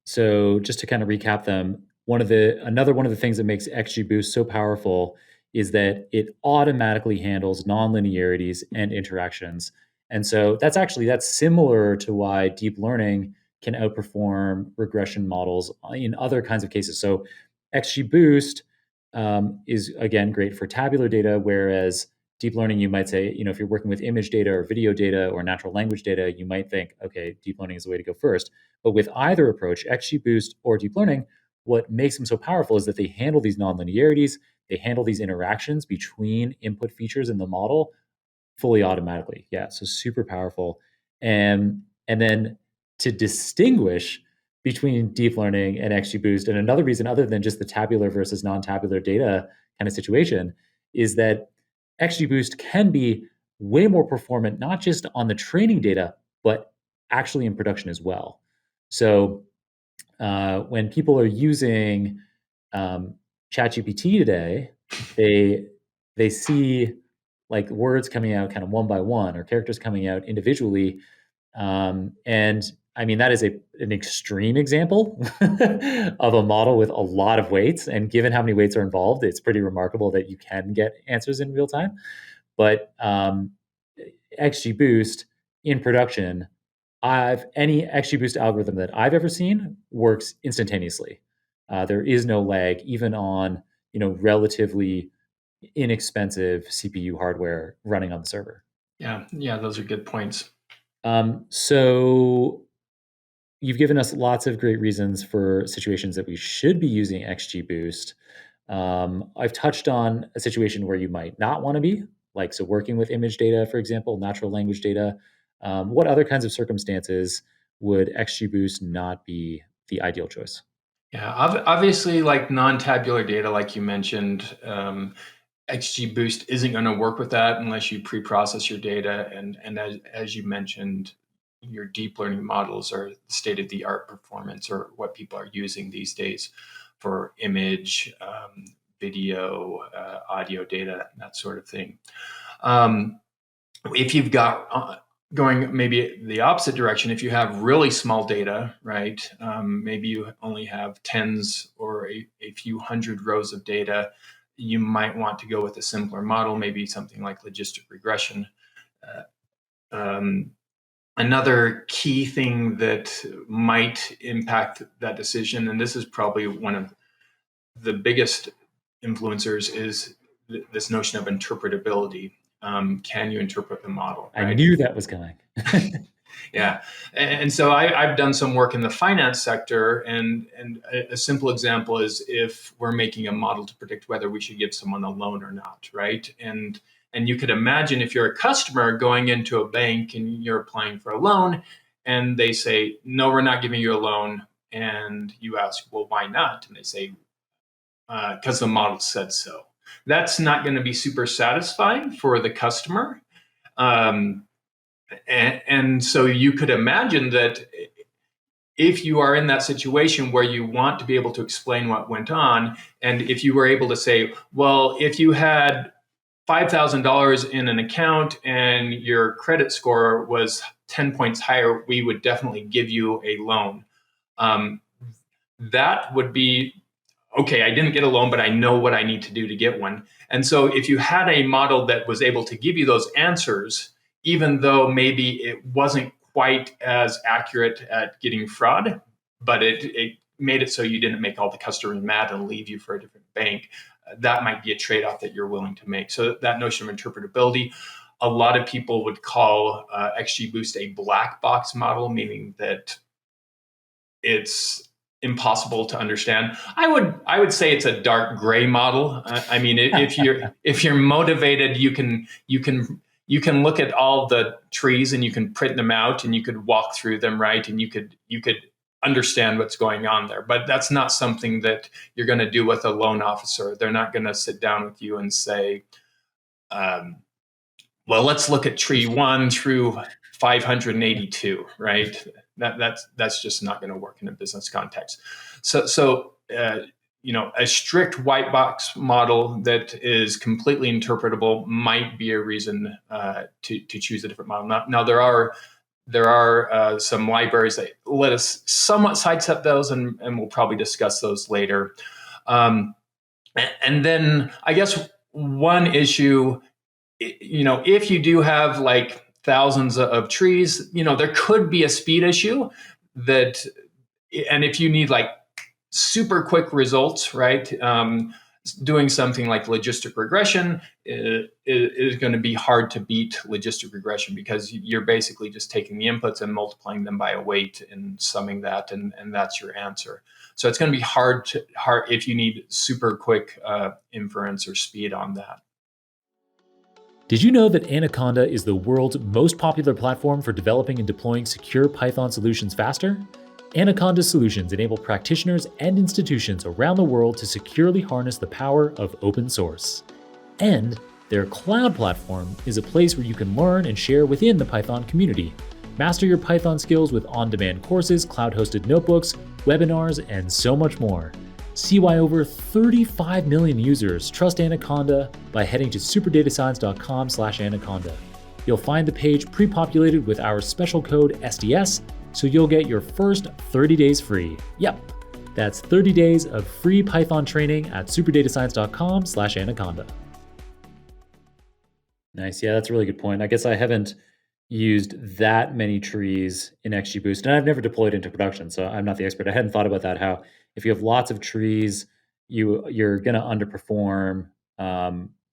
A: So just to kind of recap them, another one of the things that makes XGBoost so powerful is that it automatically handles nonlinearities and interactions. And so that's similar to why deep learning can outperform regression models in other kinds of cases. So XGBoost is again great for tabular data, whereas deep learning, you might say, if you're working with image data or video data or natural language data, you might think, okay, deep learning is the way to go first. But with either approach, XGBoost or deep learning, what makes them so powerful is that they handle these nonlinearities, they handle these interactions between input features in the model fully automatically. Yeah, so super powerful. And then to distinguish between deep learning and XGBoost, and another reason other than just the tabular versus non-tabular data kind of situation, is that XGBoost can be way more performant, not just on the training data, but actually in production as well. So when people are using ChatGPT today, they see like words coming out kind of one by one, or characters coming out individually. And I mean, that is an extreme example of a model with a lot of weights. And given how many weights are involved, it's pretty remarkable that you can get answers in real time. But XGBoost in production, any XGBoost algorithm that I've ever seen works instantaneously. There is no lag, even on relatively inexpensive CPU hardware running on the server.
B: Yeah, those are good points.
A: So you've given us lots of great reasons for situations that we should be using XGBoost. I've touched on a situation where you might not want to be, like so working with image data, for example, natural language data. What other kinds of circumstances would XGBoost not be the ideal choice?
B: Yeah, obviously, like non-tabular data, like you mentioned, XGBoost isn't going to work with that unless you pre-process your data. And as you mentioned, your deep learning models are state-of-the-art performance, or what people are using these days for image, video, audio data, that sort of thing. If you've got going maybe the opposite direction, if you have really small data, right? Maybe you only have tens or a few hundred rows of data, you might want to go with a simpler model, maybe something like logistic regression. Another key thing that might impact that decision, and this is probably one of the biggest influencers, is this notion of interpretability. Can you interpret the model,
A: I
B: right?
A: knew that was coming.
B: Yeah. And so I've done some work in the finance sector, and a simple example is if we're making a model to predict whether we should give someone a loan or not, right? And you could imagine if you're a customer going into a bank and you're applying for a loan, and they say, no, we're not giving you a loan. And you ask, well, why not? And they say, because the model said so. That's not going to be super satisfying for the customer. And so you could imagine that if you are in that situation where you want to be able to explain what went on, and if you were able to say, well, if you had $5,000 in an account and your credit score was 10 points higher, we would definitely give you a loan. That would be okay. I didn't get a loan, but I know what I need to do to get one. And so if you had a model that was able to give you those answers, even though maybe it wasn't quite as accurate at getting fraud, but it made it so you didn't make all the customers mad and leave you for a different bank, that might be a trade-off that you're willing to make. So that notion of interpretability, a lot of people would call XGBoost a black box model, meaning that it's impossible to understand. I would say it's a dark gray model. I mean, if you're motivated, you can look at all the trees and you can print them out and you could walk through them, right? And you could understand what's going on there. But that's not something that you're going to do with a loan officer. They're not going to sit down with you and say, well, let's look at tree 1 through 582, right? That's just not going to work in a business context. So a strict white box model that is completely interpretable might be a reason to choose a different model. Now there are some libraries that let us somewhat sidestep those, and we'll probably discuss those later. And then I guess one issue, if you do have like thousands of trees, there could be a speed issue that, and if you need like super quick results, right? Doing something like logistic regression is going to be hard to beat logistic regression, because you're basically just taking the inputs and multiplying them by a weight and summing that, and that's your answer. So it's going to be hard if you need super quick inference or speed on that.
A: Did you know that Anaconda is the world's most popular platform for developing and deploying secure Python solutions faster? Anaconda's solutions enable practitioners and institutions around the world to securely harness the power of open source. And their cloud platform is a place where you can learn and share within the Python community. Master your Python skills with on-demand courses, cloud-hosted notebooks, webinars, and so much more. See why over 35 million users trust Anaconda by heading to superdatascience.com/anaconda. You'll find the page pre-populated with our special code SDS, so you'll get your first 30 days free. Yep, that's 30 days of free Python training at superdatascience.com/anaconda. Nice. Yeah, that's a really good point. I guess I haven't used that many trees in XGBoost, and I've never deployed into production, so I'm not the expert. I hadn't thought about that, how if you have lots of trees, you're going to underperform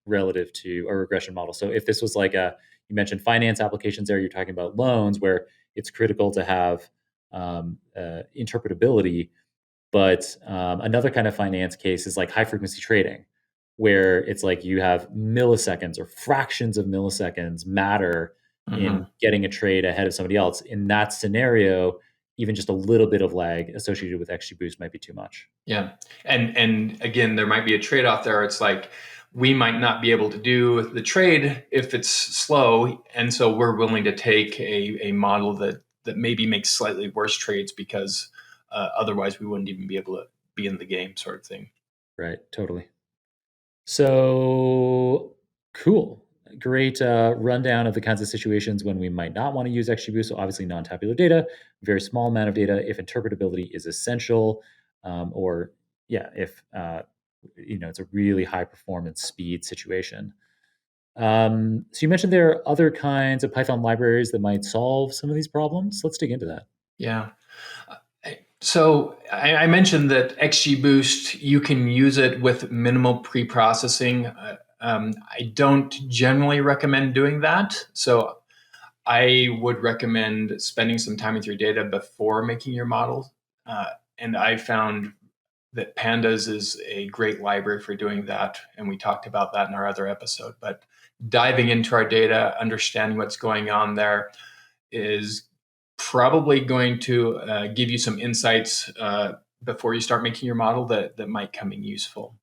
A: relative to a regression model. So if this was like you mentioned finance applications there, you're talking about loans where it's critical to have interpretability. But another kind of finance case is like high frequency trading, where it's like you have milliseconds or fractions of milliseconds matter in
B: Mhm.
A: getting a trade ahead of somebody else. In that scenario, even just a little bit of lag associated with XGBoost might be too much.
B: Yeah. And again, there might be a trade-off there. It's like we might not be able to do the trade if it's slow. And so we're willing to take a model that maybe makes slightly worse trades because otherwise we wouldn't even be able to be in the game, sort of thing.
A: Right, totally. So cool. Great rundown of the kinds of situations when we might not want to use XGBoost. So obviously non-tabular data, very small amount of data if interpretability is essential, or yeah, if it's a really high performance speed situation. So you mentioned there are other kinds of Python libraries that might solve some of these problems. Let's dig into that.
B: Yeah. So I mentioned that XGBoost, you can use it with minimal pre-processing. I don't generally recommend doing that. So I would recommend spending some time with your data before making your model. Uh, and I found that Pandas is a great library for doing that. And we talked about that in our other episode. But diving into our data, understanding what's going on there is probably going to give you some insights before you start making your model that might come in useful.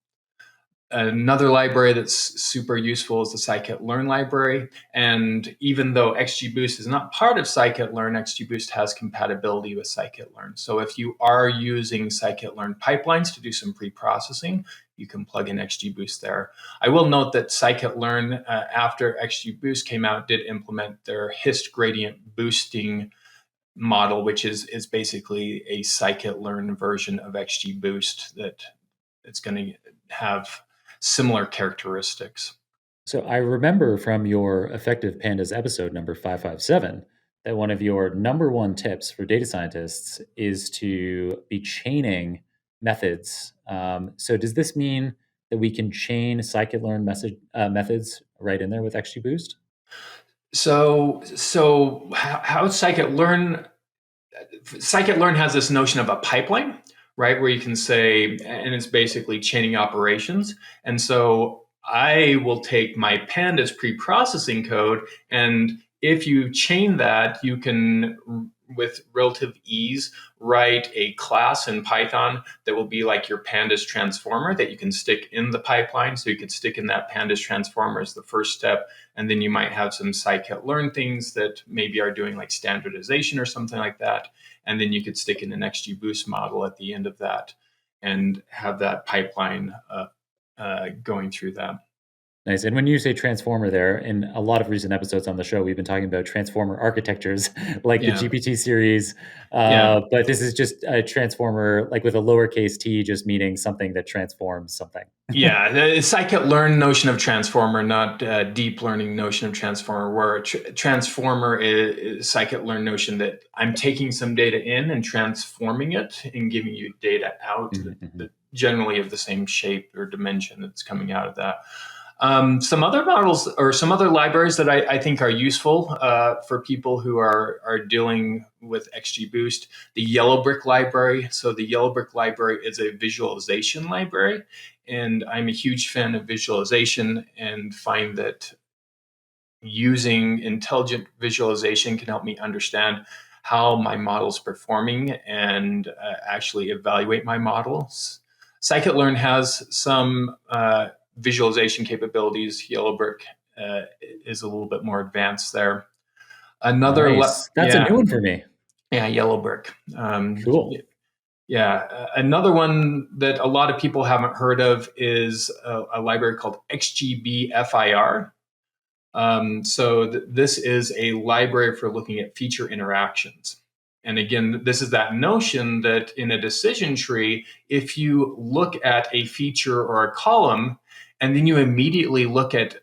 B: Another library that's super useful is the scikit-learn library. And even though XGBoost is not part of scikit-learn, XGBoost has compatibility with scikit-learn. So if you are using scikit-learn pipelines to do some pre-processing, you can plug in XGBoost there. I will note that scikit-learn, after XGBoost came out, did implement their hist gradient boosting model, which is basically a scikit-learn version of XGBoost that it's going to have similar characteristics.
A: So I remember from your Effective Pandas episode number 557 that one of your number one tips for data scientists is to be chaining methods. So does this mean that we can chain scikit-learn methods right in there with XGBoost?
B: So how scikit-learn has this notion of a pipeline, right? Where you can say, and it's basically chaining operations. And so I will take my pandas pre-processing code, and if you chain that, you can, with relative ease, write a class in Python that will be like your pandas transformer that you can stick in the pipeline. So you could stick in that pandas transformer as the first step, and then you might have some scikit-learn things that maybe are doing like standardization or something like that. And then you could stick in an XGBoost model at the end of that and have that pipeline going through that.
A: Nice. And when you say transformer there, in a lot of recent episodes on the show, we've been talking about transformer architectures like the
B: Yeah.
A: GPT series.
B: Yeah.
A: But this is just a transformer, like with a lowercase t, just meaning something that transforms something.
B: Yeah, the scikit-learn notion of transformer, not deep learning notion of transformer, where transformer is scikit-learn notion that I'm taking some data in and transforming it and giving you data out
A: Mhm.
B: that generally of the same shape or dimension that's coming out of that. Some other models or some other libraries that I think are useful for people who are dealing with XGBoost, the Yellowbrick library. So the Yellowbrick library is a visualization library, and I'm a huge fan of visualization and find that using intelligent visualization can help me understand how my model's performing and actually evaluate my models. Scikit-learn has some visualization capabilities. Yellowbrick is a little bit more advanced there.
A: Nice. That's a new
B: Yeah,
A: one for me.
B: yeah, Yellowbrick.
A: Cool.
B: Yeah, another one that a lot of people haven't heard of is a library called XGBFIR. This is a library for looking at feature interactions. And again, this is that notion that in a decision tree, if you look at a feature or a column, and then you immediately look at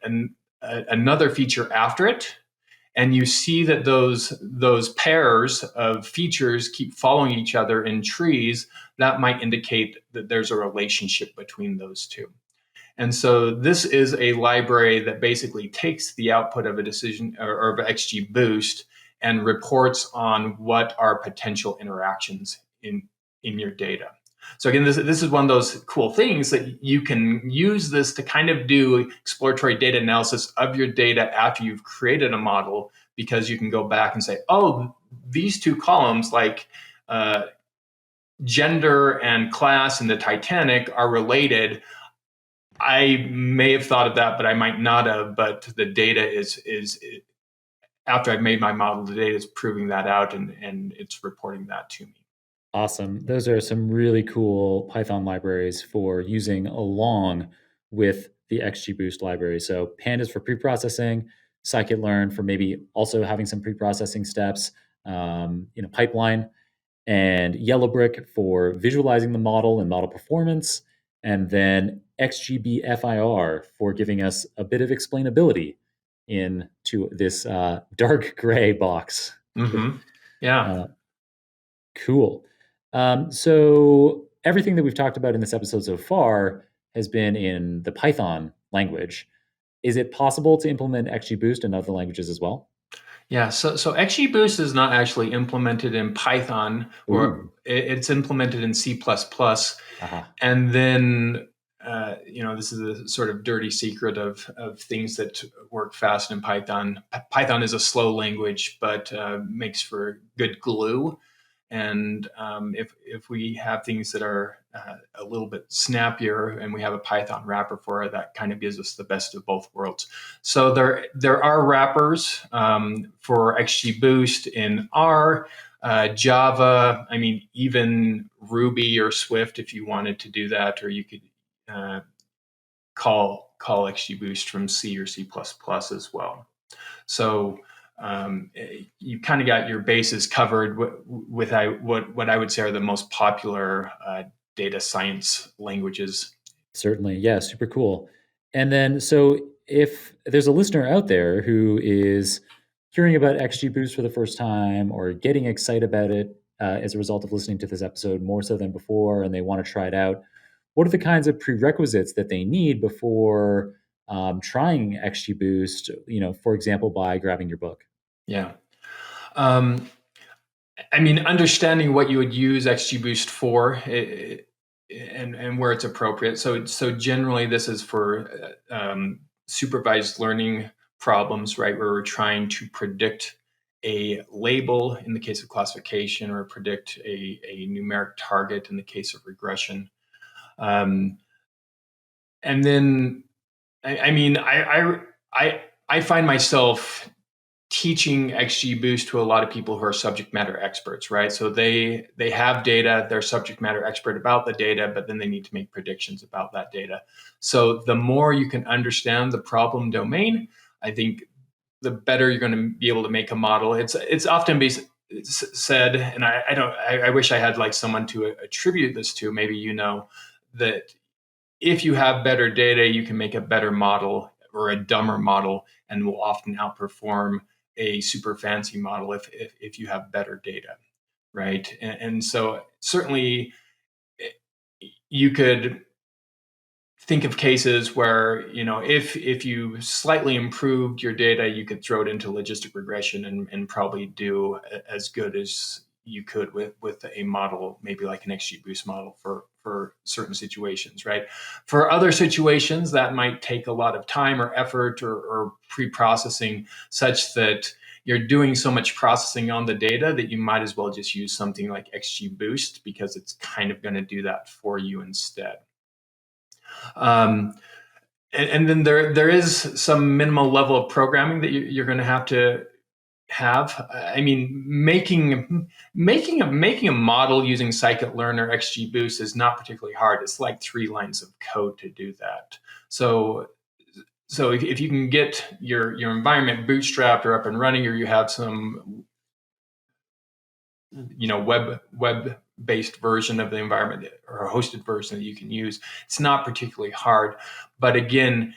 B: another feature after it, and you see that those pairs of features keep following each other in trees, that might indicate that there's a relationship between those two. And so this is a library that basically takes the output of a decision or of XGBoost and reports on what are potential interactions in your data. So again, this is one of those cool things that you can use this to kind of do exploratory data analysis of your data after you've created a model, because you can go back and say, oh, these two columns, like gender and class in the Titanic, are related. I may have thought of that, but I might not have. But the data is after I've made my model, the data is proving that out, and it's reporting that to me.
A: Awesome. Those are some really cool Python libraries for using along with the XGBoost library. So Pandas for preprocessing, scikit-learn for maybe also having some preprocessing steps, pipeline, and Yellowbrick for visualizing the model and model performance, and then XGBFIR for giving us a bit of explainability into this dark gray box.
B: Mm-hmm. Yeah.
A: Cool. So everything that we've talked about in this episode so far has been in the Python language. Is it possible to implement XGBoost in other languages as well?
B: Yeah, so XGBoost is not actually implemented in Python, or it's implemented in C++.
A: Uh-huh.
B: And then, this is a sort of dirty secret of things that work fast in Python. Python is a slow language, but makes for good glue. And if we have things that are a little bit snappier, and we have a Python wrapper for it, that kind of gives us the best of both worlds. So there are wrappers for XGBoost in R, Java. I mean, even Ruby or Swift, if you wanted to do that, or you could call XGBoost from C or C++ as well. So you kind of got your bases covered with what I would say are the most popular data science languages.
A: Certainly. Yeah, super cool. And then, so if there's a listener out there who is hearing about XGBoost for the first time or getting excited about it as a result of listening to this episode more so than before, and they want to try it out, what are the kinds of prerequisites that they need before trying XGBoost, for example, by grabbing your book?
B: Yeah. I mean, understanding what you would use XGBoost for, and where it's appropriate. So generally, this is for supervised learning problems, right, where we're trying to predict a label in the case of classification, or predict a numeric target in the case of regression. And then, I find myself teaching XGBoost to a lot of people who are subject matter experts, right? So they have data, they're subject matter expert about the data, but then they need to make predictions about that data. So the more you can understand the problem domain, I think the better you're going to be able to make a model. It's often said, and I wish I had like someone to attribute this to. Maybe that if you have better data, you can make a better model or a dumber model, and will often outperform a super fancy model if you have better data, right? And so certainly you could think of cases where if you slightly improved your data, you could throw it into logistic regression and probably do as good as you could with a model, maybe like an XGBoost model for certain situations, right? For other situations, that might take a lot of time or effort or pre-processing, such that you're doing so much processing on the data that you might as well just use something like XGBoost, because it's kind of going to do that for you instead. And then there is some minimal level of programming that you're going to have. I mean, making a model using scikit-learn or XGBoost is not particularly hard. It's like 3 lines of code to do that. So if you can get your environment bootstrapped or up and running, or you have some web-based version of the environment or a hosted version that you can use, it's not particularly hard. But again,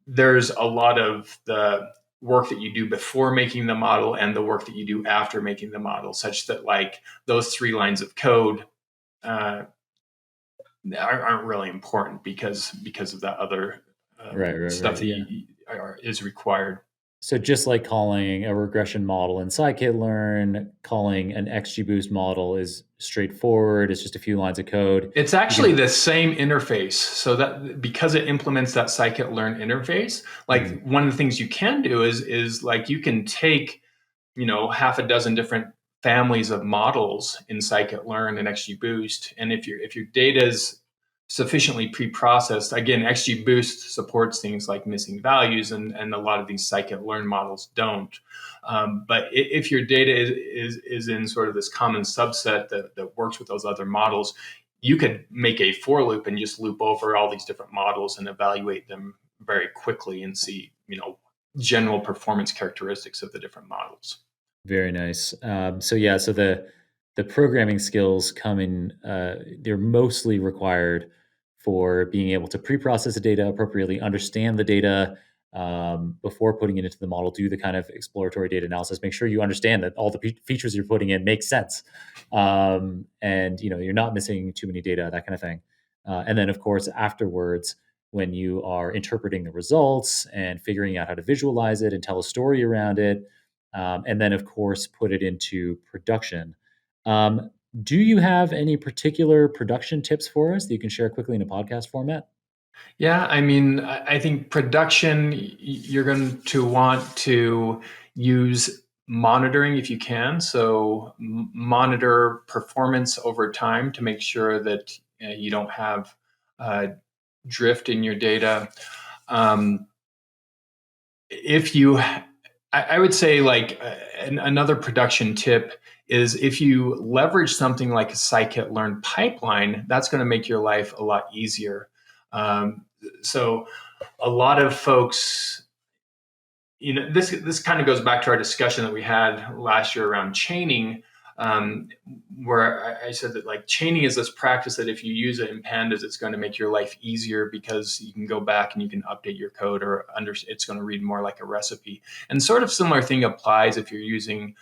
B: there's a lot of the work that you do before making the model and the work that you do after making the model, such that like those 3 lines of code aren't really important because of that other
A: Right,
B: stuff that
A: yeah.
B: is required.
A: So just like calling a regression model in scikit-learn, calling an XGBoost model is straightforward. It's just a few lines of code.
B: It's
A: You
B: actually
A: can.
B: the same interface. So that because it implements that scikit-learn interface, like
A: Mhm.
B: one of the things you can do is like you can take, half a dozen different families of models in scikit-learn and XGBoost. And if your data is sufficiently pre-processed, again, XGBoost supports things like missing values, and a lot of these scikit-learn models don't. But if your data is in sort of this common subset that works with those other models, you could make a for loop and just loop over all these different models and evaluate them very quickly and see, general performance characteristics of the different models.
A: Very nice. So yeah, so the programming skills come in. They're mostly required for being able to pre-process the data appropriately, understand the data before putting it into the model, do the kind of exploratory data analysis, make sure you understand that all the features you're putting in make sense, and you're not missing too many data, that kind of thing. And then, of course, afterwards, when you are interpreting the results and figuring out how to visualize it and tell a story around it, and then, of course, put it into production. Um, do you have any particular production tips for us that you can share quickly in a podcast format?
B: Yeah, I mean, I think production, you're going to want to use monitoring if you can. So monitor performance over time to make sure that you don't have uh, drift in your data. Um, if you, I would say like another production tip is if you leverage something like a scikit-learn pipeline, that's going to make your life a lot easier. So a lot of folks, this kind of goes back to our discussion that we had last year around chaining, um, where I said that like chaining is this practice that if you use it in pandas, it's going to make your life easier because you can go back and you can update your code, or it's going to read more like a recipe. And sort of similar thing applies if you're using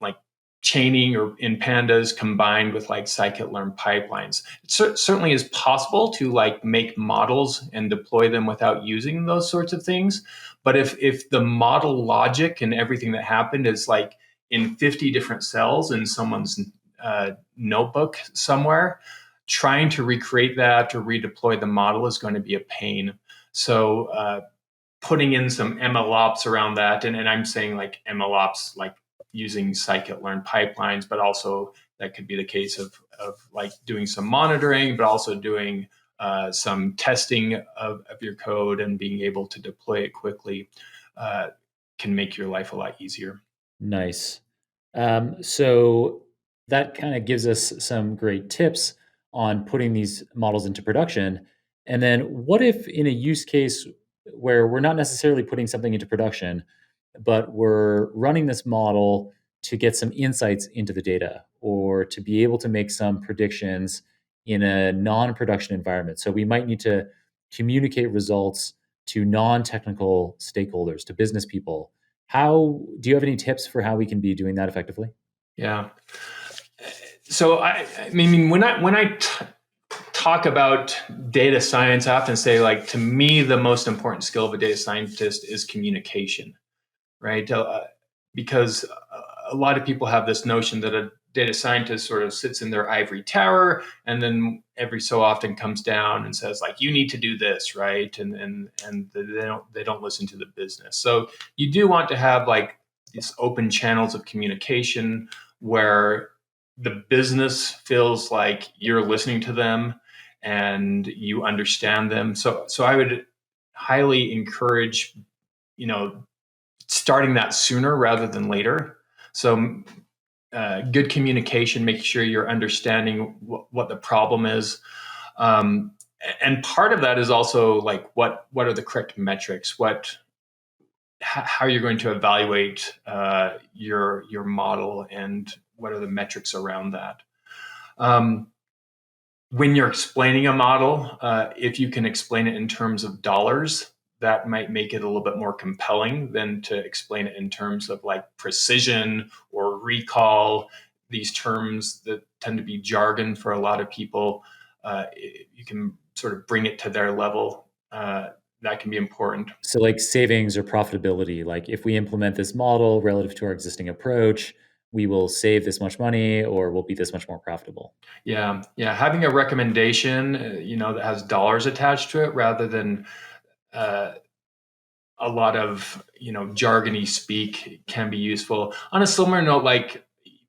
B: like chaining or in pandas combined with like scikit-learn pipelines. It certainly is possible to like make models and deploy them without using those sorts of things. But if the model logic and everything that happened is like in 50 different cells in someone's notebook somewhere, trying to recreate that or redeploy the model is going to be a pain. So putting in some MLOps around that, and I'm saying like MLOps like using scikit-learn pipelines, but also that could be the case of like doing some monitoring, but also doing some testing of your code and being able to deploy it quickly uh, can make your life a lot easier.
A: Nice. So that kind of gives us some great tips on putting these models into production. And then, what if in a use case where we're not necessarily putting something into production, but we're running this model to get some insights into the data or to be able to make some predictions in a non production environment? So, we might need to communicate results to non technical stakeholders, to business people. How do you have any tips for how we can be doing that effectively?
B: Yeah. So I mean, when I talk about data science, I often say like to me the most important skill of a data scientist is communication, right? Because a lot of people have this notion that a data scientist sort of sits in their ivory tower and then every so often comes down and says like you need to do this, right? And they don't listen to the business. So you do want to have like these open channels of communication where the business feels like you're listening to them and you understand them. So I would highly encourage, you know, starting that sooner rather than later. So, good communication, making sure you're understanding what the problem is. Um, and part of that is also like what are the correct metrics? How you're going to evaluate your model, and what are the metrics around that? Um, when you're explaining a model, if you can explain it in terms of dollars, that might make it a little bit more compelling than to explain it in terms of like precision or recall. These terms that tend to be jargon for a lot of people, you can sort of bring it to their level. that can be important.
A: So like savings or profitability, like if we implement this model relative to our existing approach, we will save this much money or we'll be this much more profitable.
B: Yeah, yeah. Having a recommendation, that has dollars attached to it, rather than uh, a lot of jargony speak, can be useful. On a similar note, like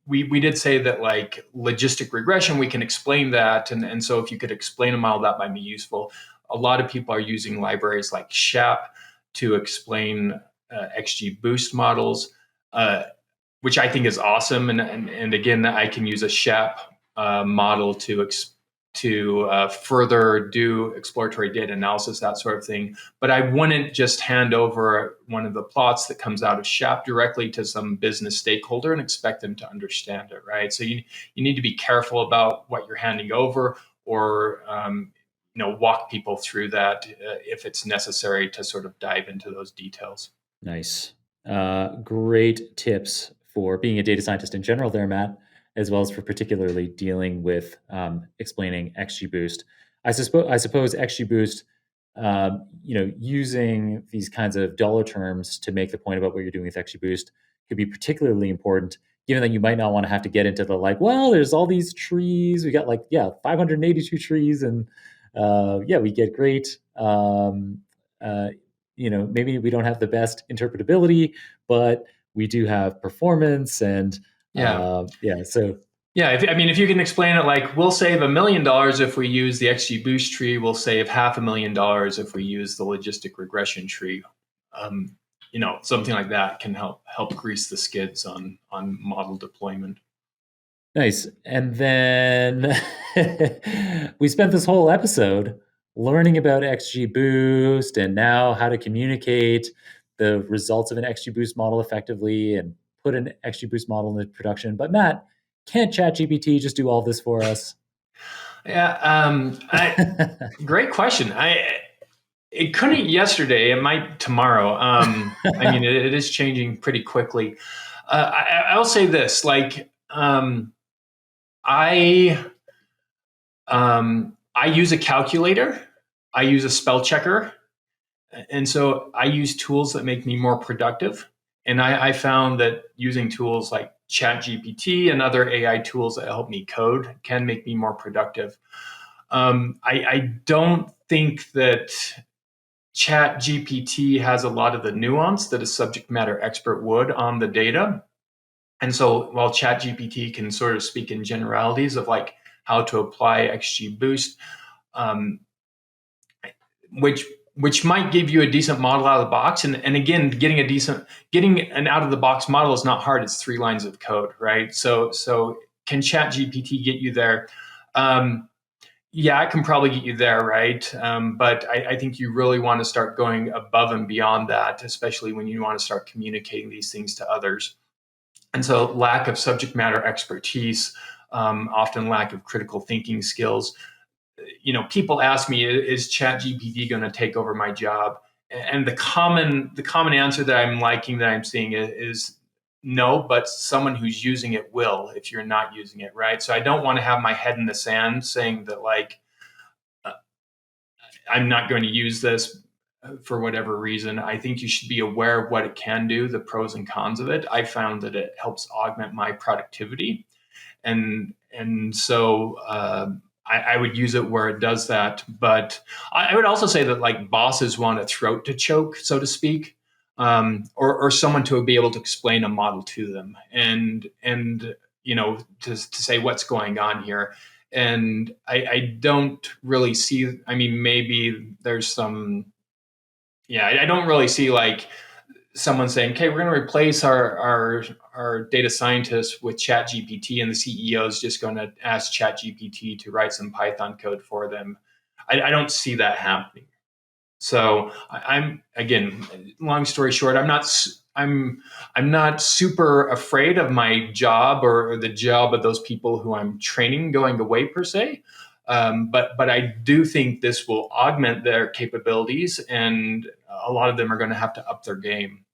B: we did say that like logistic regression, we can explain that, and so if you could explain a model, that might be useful. A lot of people are using libraries like SHAP to explain XGBoost models, which I think is awesome. And again, I can use a SHAP model to further do exploratory data analysis, that sort of thing. But I wouldn't just hand over one of the plots that comes out of SHAP directly to some business stakeholder and expect them to understand it, right? So you need to be careful about what you're handing over, or walk people through that if it's necessary to sort of dive into those details.
A: Nice. Great tips for being a data scientist in general there, Matt, as well as for particularly dealing with explaining XGBoost. I suppose XGBoost, using these kinds of dollar terms to make the point about what you're doing with XGBoost could be particularly important, given that you might not want to have to get into the like, well, there's all these trees. We got 582 trees, and we get great. Maybe we don't have the best interpretability, but we do have performance and
B: Yeah.
A: So
B: Yeah, if you can explain it like, we'll save $1 million if we use the XGBoost tree, we'll save $500,000 if we use the logistic regression tree. Something like that can help grease the skids on model deployment.
A: Nice. And then we spent this whole episode learning about XGBoost and now how to communicate the results of an XGBoost model effectively and put an XGBoost model into production. But Matt, can't ChatGPT just do all this for us?
B: Yeah, great question. It couldn't yesterday. It might tomorrow. It is changing pretty quickly. I'll say this: like, I use a calculator. I use a spell checker, and so I use tools that make me more productive. And I found that using tools like ChatGPT and other AI tools that help me code can make me more productive. I don't think that ChatGPT has a lot of the nuance that a subject matter expert would on the data. And so while ChatGPT can sort of speak in generalities of like how to apply XGBoost, which might give you a decent model out of the box. And again, getting an out of the box model is not hard. It's 3 lines of code, right? So can ChatGPT get you there? Yeah, I can probably get you there, right? But I think you really want to start going above and beyond that, especially when you want to start communicating these things to others. And so lack of subject matter expertise, often lack of critical thinking skills. People ask me, is ChatGPT going to take over my job? And the common answer that I'm seeing is no, but someone who's using it will if you're not using it, right? So I don't want to have my head in the sand saying that like I'm not going to use this for whatever reason. I think you should be aware of what it can do, the pros and cons of it. I found that it helps augment my productivity, and so I would use it where it does that. But I would also say that like bosses want a throat to choke, so to speak, or someone to be able to explain a model to them, and to say what's going on here. And I don't really see. Maybe there's some. Yeah, I don't really see like someone saying, "Okay, we're going to replace our data scientists with ChatGPT," and the CEO is just going to ask ChatGPT to write some Python code for them. I don't see that happening. So I'm again, long story short, I'm not super afraid of my job or the job of those people who I'm training going away per se. But I do think this will augment their capabilities, and a lot of them are going to have to up their game.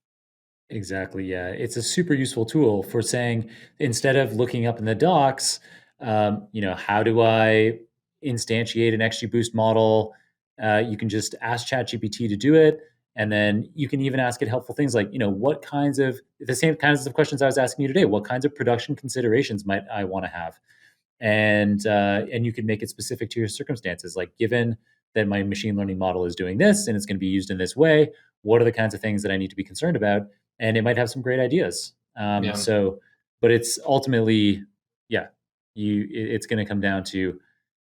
A: Exactly. Yeah. It's a super useful tool for saying, instead of looking up in the docs, how do I instantiate an XGBoost model? You can just ask ChatGPT to do it. And then you can even ask it helpful things like, what kinds of the same kinds of questions I was asking you today. What kinds of production considerations might I want to have? And you can make it specific to your circumstances. Like, given that my machine learning model is doing this and it's going to be used in this way, what are the kinds of things that I need to be concerned about? And it might have some great ideas. But it's ultimately, it's going to come down to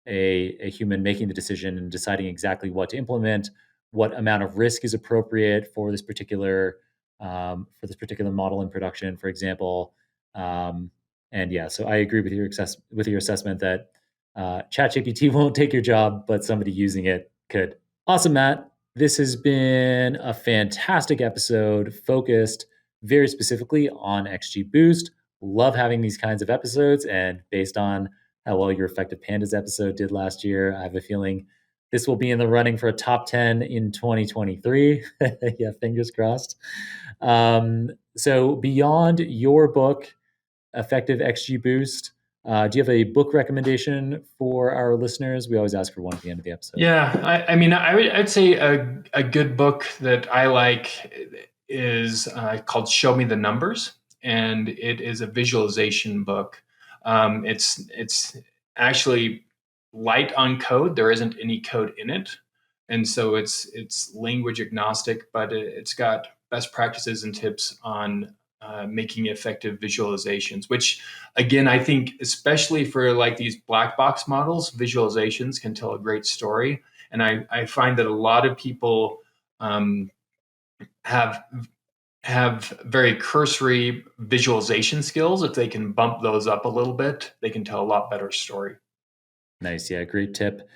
A: a human making the decision and deciding exactly what to implement, what amount of risk is appropriate for this particular model in production, for example. So I agree with your assessment that ChatGPT won't take your job, but somebody using it could. Awesome, Matt. This has been a fantastic episode focused very specifically on XGBoost. Love having these kinds of episodes, and based on how well your Effective Pandas episode did last year, I have a feeling this will be in the running for a top 10 in 2023. Yeah, fingers crossed. So beyond your book, Effective XGBoost, do you have a book recommendation for our listeners? We always ask for one at the end of the episode.
B: Yeah, I'd say a good book that I like is called Show Me the Numbers, and it is a visualization book. It's actually light on code. There isn't any code in it, and so it's language agnostic, but it's got best practices and tips on making effective visualizations, which again, I think especially for like these black box models, visualizations can tell a great story. And I find that a lot of people have very cursory visualization skills. If they can bump those up a little bit, they can tell a lot better story.
A: Nice. Yeah, great tip.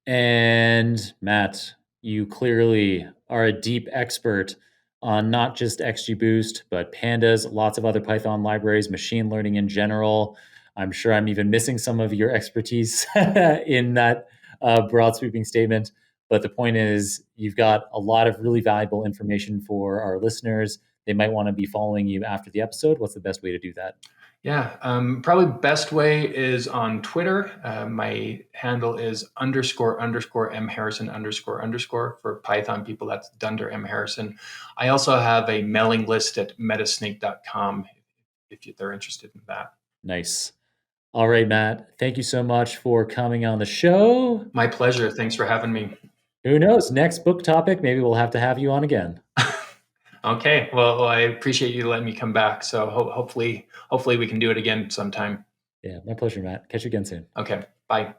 A: And Matt, you clearly are a deep expert on not just XGBoost, but Pandas, lots of other Python libraries, machine learning in general. I'm sure I'm even missing some of your expertise in that broad sweeping statement. But the point is, you've got a lot of really valuable information for our listeners. They might want to be following you after the episode. What's the best way to do that?
B: Yeah, probably best way is on Twitter. My handle is __M_Harrison__ for Python people. That's Dunder M Harrison. I also have a mailing list at metasnake.com if they're interested in that.
A: Nice. All right, Matt. Thank you so much for coming on the show.
B: My pleasure. Thanks for having me.
A: Who knows? Next book topic, maybe we'll have to have you on again.
B: Okay. Well, I appreciate you letting me come back. So hopefully we can do it again sometime.
A: Yeah, my pleasure, Matt. Catch you again soon.
B: Okay. Bye.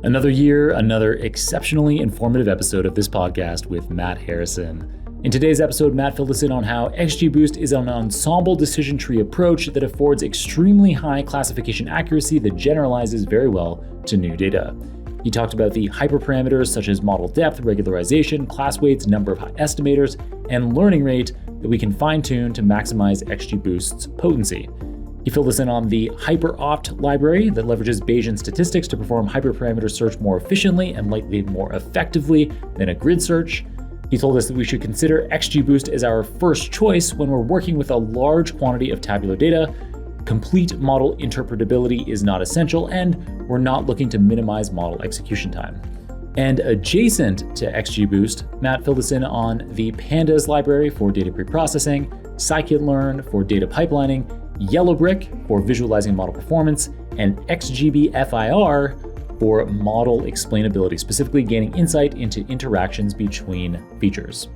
A: Another year, another exceptionally informative episode of this podcast with Matt Harrison. In today's episode, Matt filled us in on how XGBoost is an ensemble decision tree approach that affords extremely high classification accuracy that generalizes very well to new data. He talked about the hyperparameters such as model depth, regularization, class weights, number of estimators, and learning rate that we can fine-tune to maximize XGBoost's potency. He filled us in on the HyperOpt library that leverages Bayesian statistics to perform hyperparameter search more efficiently and likely more effectively than a grid search. He told us that we should consider XGBoost as our first choice when we're working with a large quantity of tabular data. Complete model interpretability is not essential, and we're not looking to minimize model execution time. And adjacent to XGBoost, Matt filled us in on the Pandas library for data preprocessing, scikit-learn for data pipelining, Yellowbrick for visualizing model performance, and XGBFIR for model explainability, specifically gaining insight into interactions between features.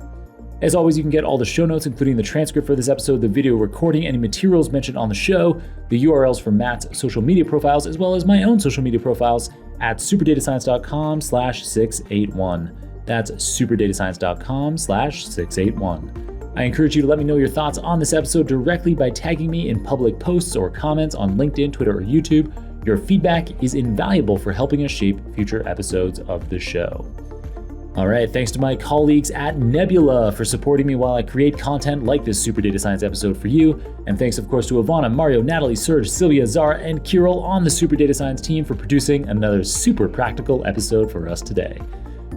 A: As always, you can get all the show notes, including the transcript for this episode, the video recording, any materials mentioned on the show, the URLs for Matt's social media profiles, as well as my own social media profiles at superdatascience.com/681. That's superdatascience.com/681. I encourage you to let me know your thoughts on this episode directly by tagging me in public posts or comments on LinkedIn, Twitter, or YouTube. Your feedback is invaluable for helping us shape future episodes of the show. All right, thanks to my colleagues at Nebula for supporting me while I create content like this Super Data Science episode for you. And thanks, of course, to Ivana, Mario, Natalie, Serge, Sylvia, Zara, and Kirill on the Super Data Science team for producing another super practical episode for us today.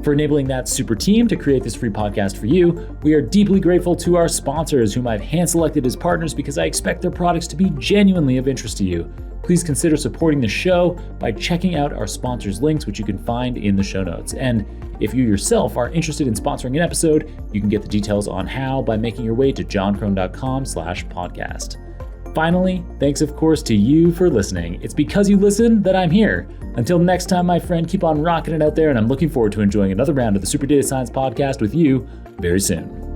A: for enabling that super team to create this free podcast for you. We are deeply grateful to our sponsors, whom I've hand-selected as partners because I expect their products to be genuinely of interest to you. Please consider supporting the show by checking out our sponsors' links, which you can find in the show notes. And if you yourself are interested in sponsoring an episode, you can get the details on how by making your way to johncrone.com/podcast. Finally, thanks of course to you for listening. It's because you listen that I'm here. Until next time, my friend, keep on rocking it out there, and I'm looking forward to enjoying another round of the Super Data Science Podcast with you very soon.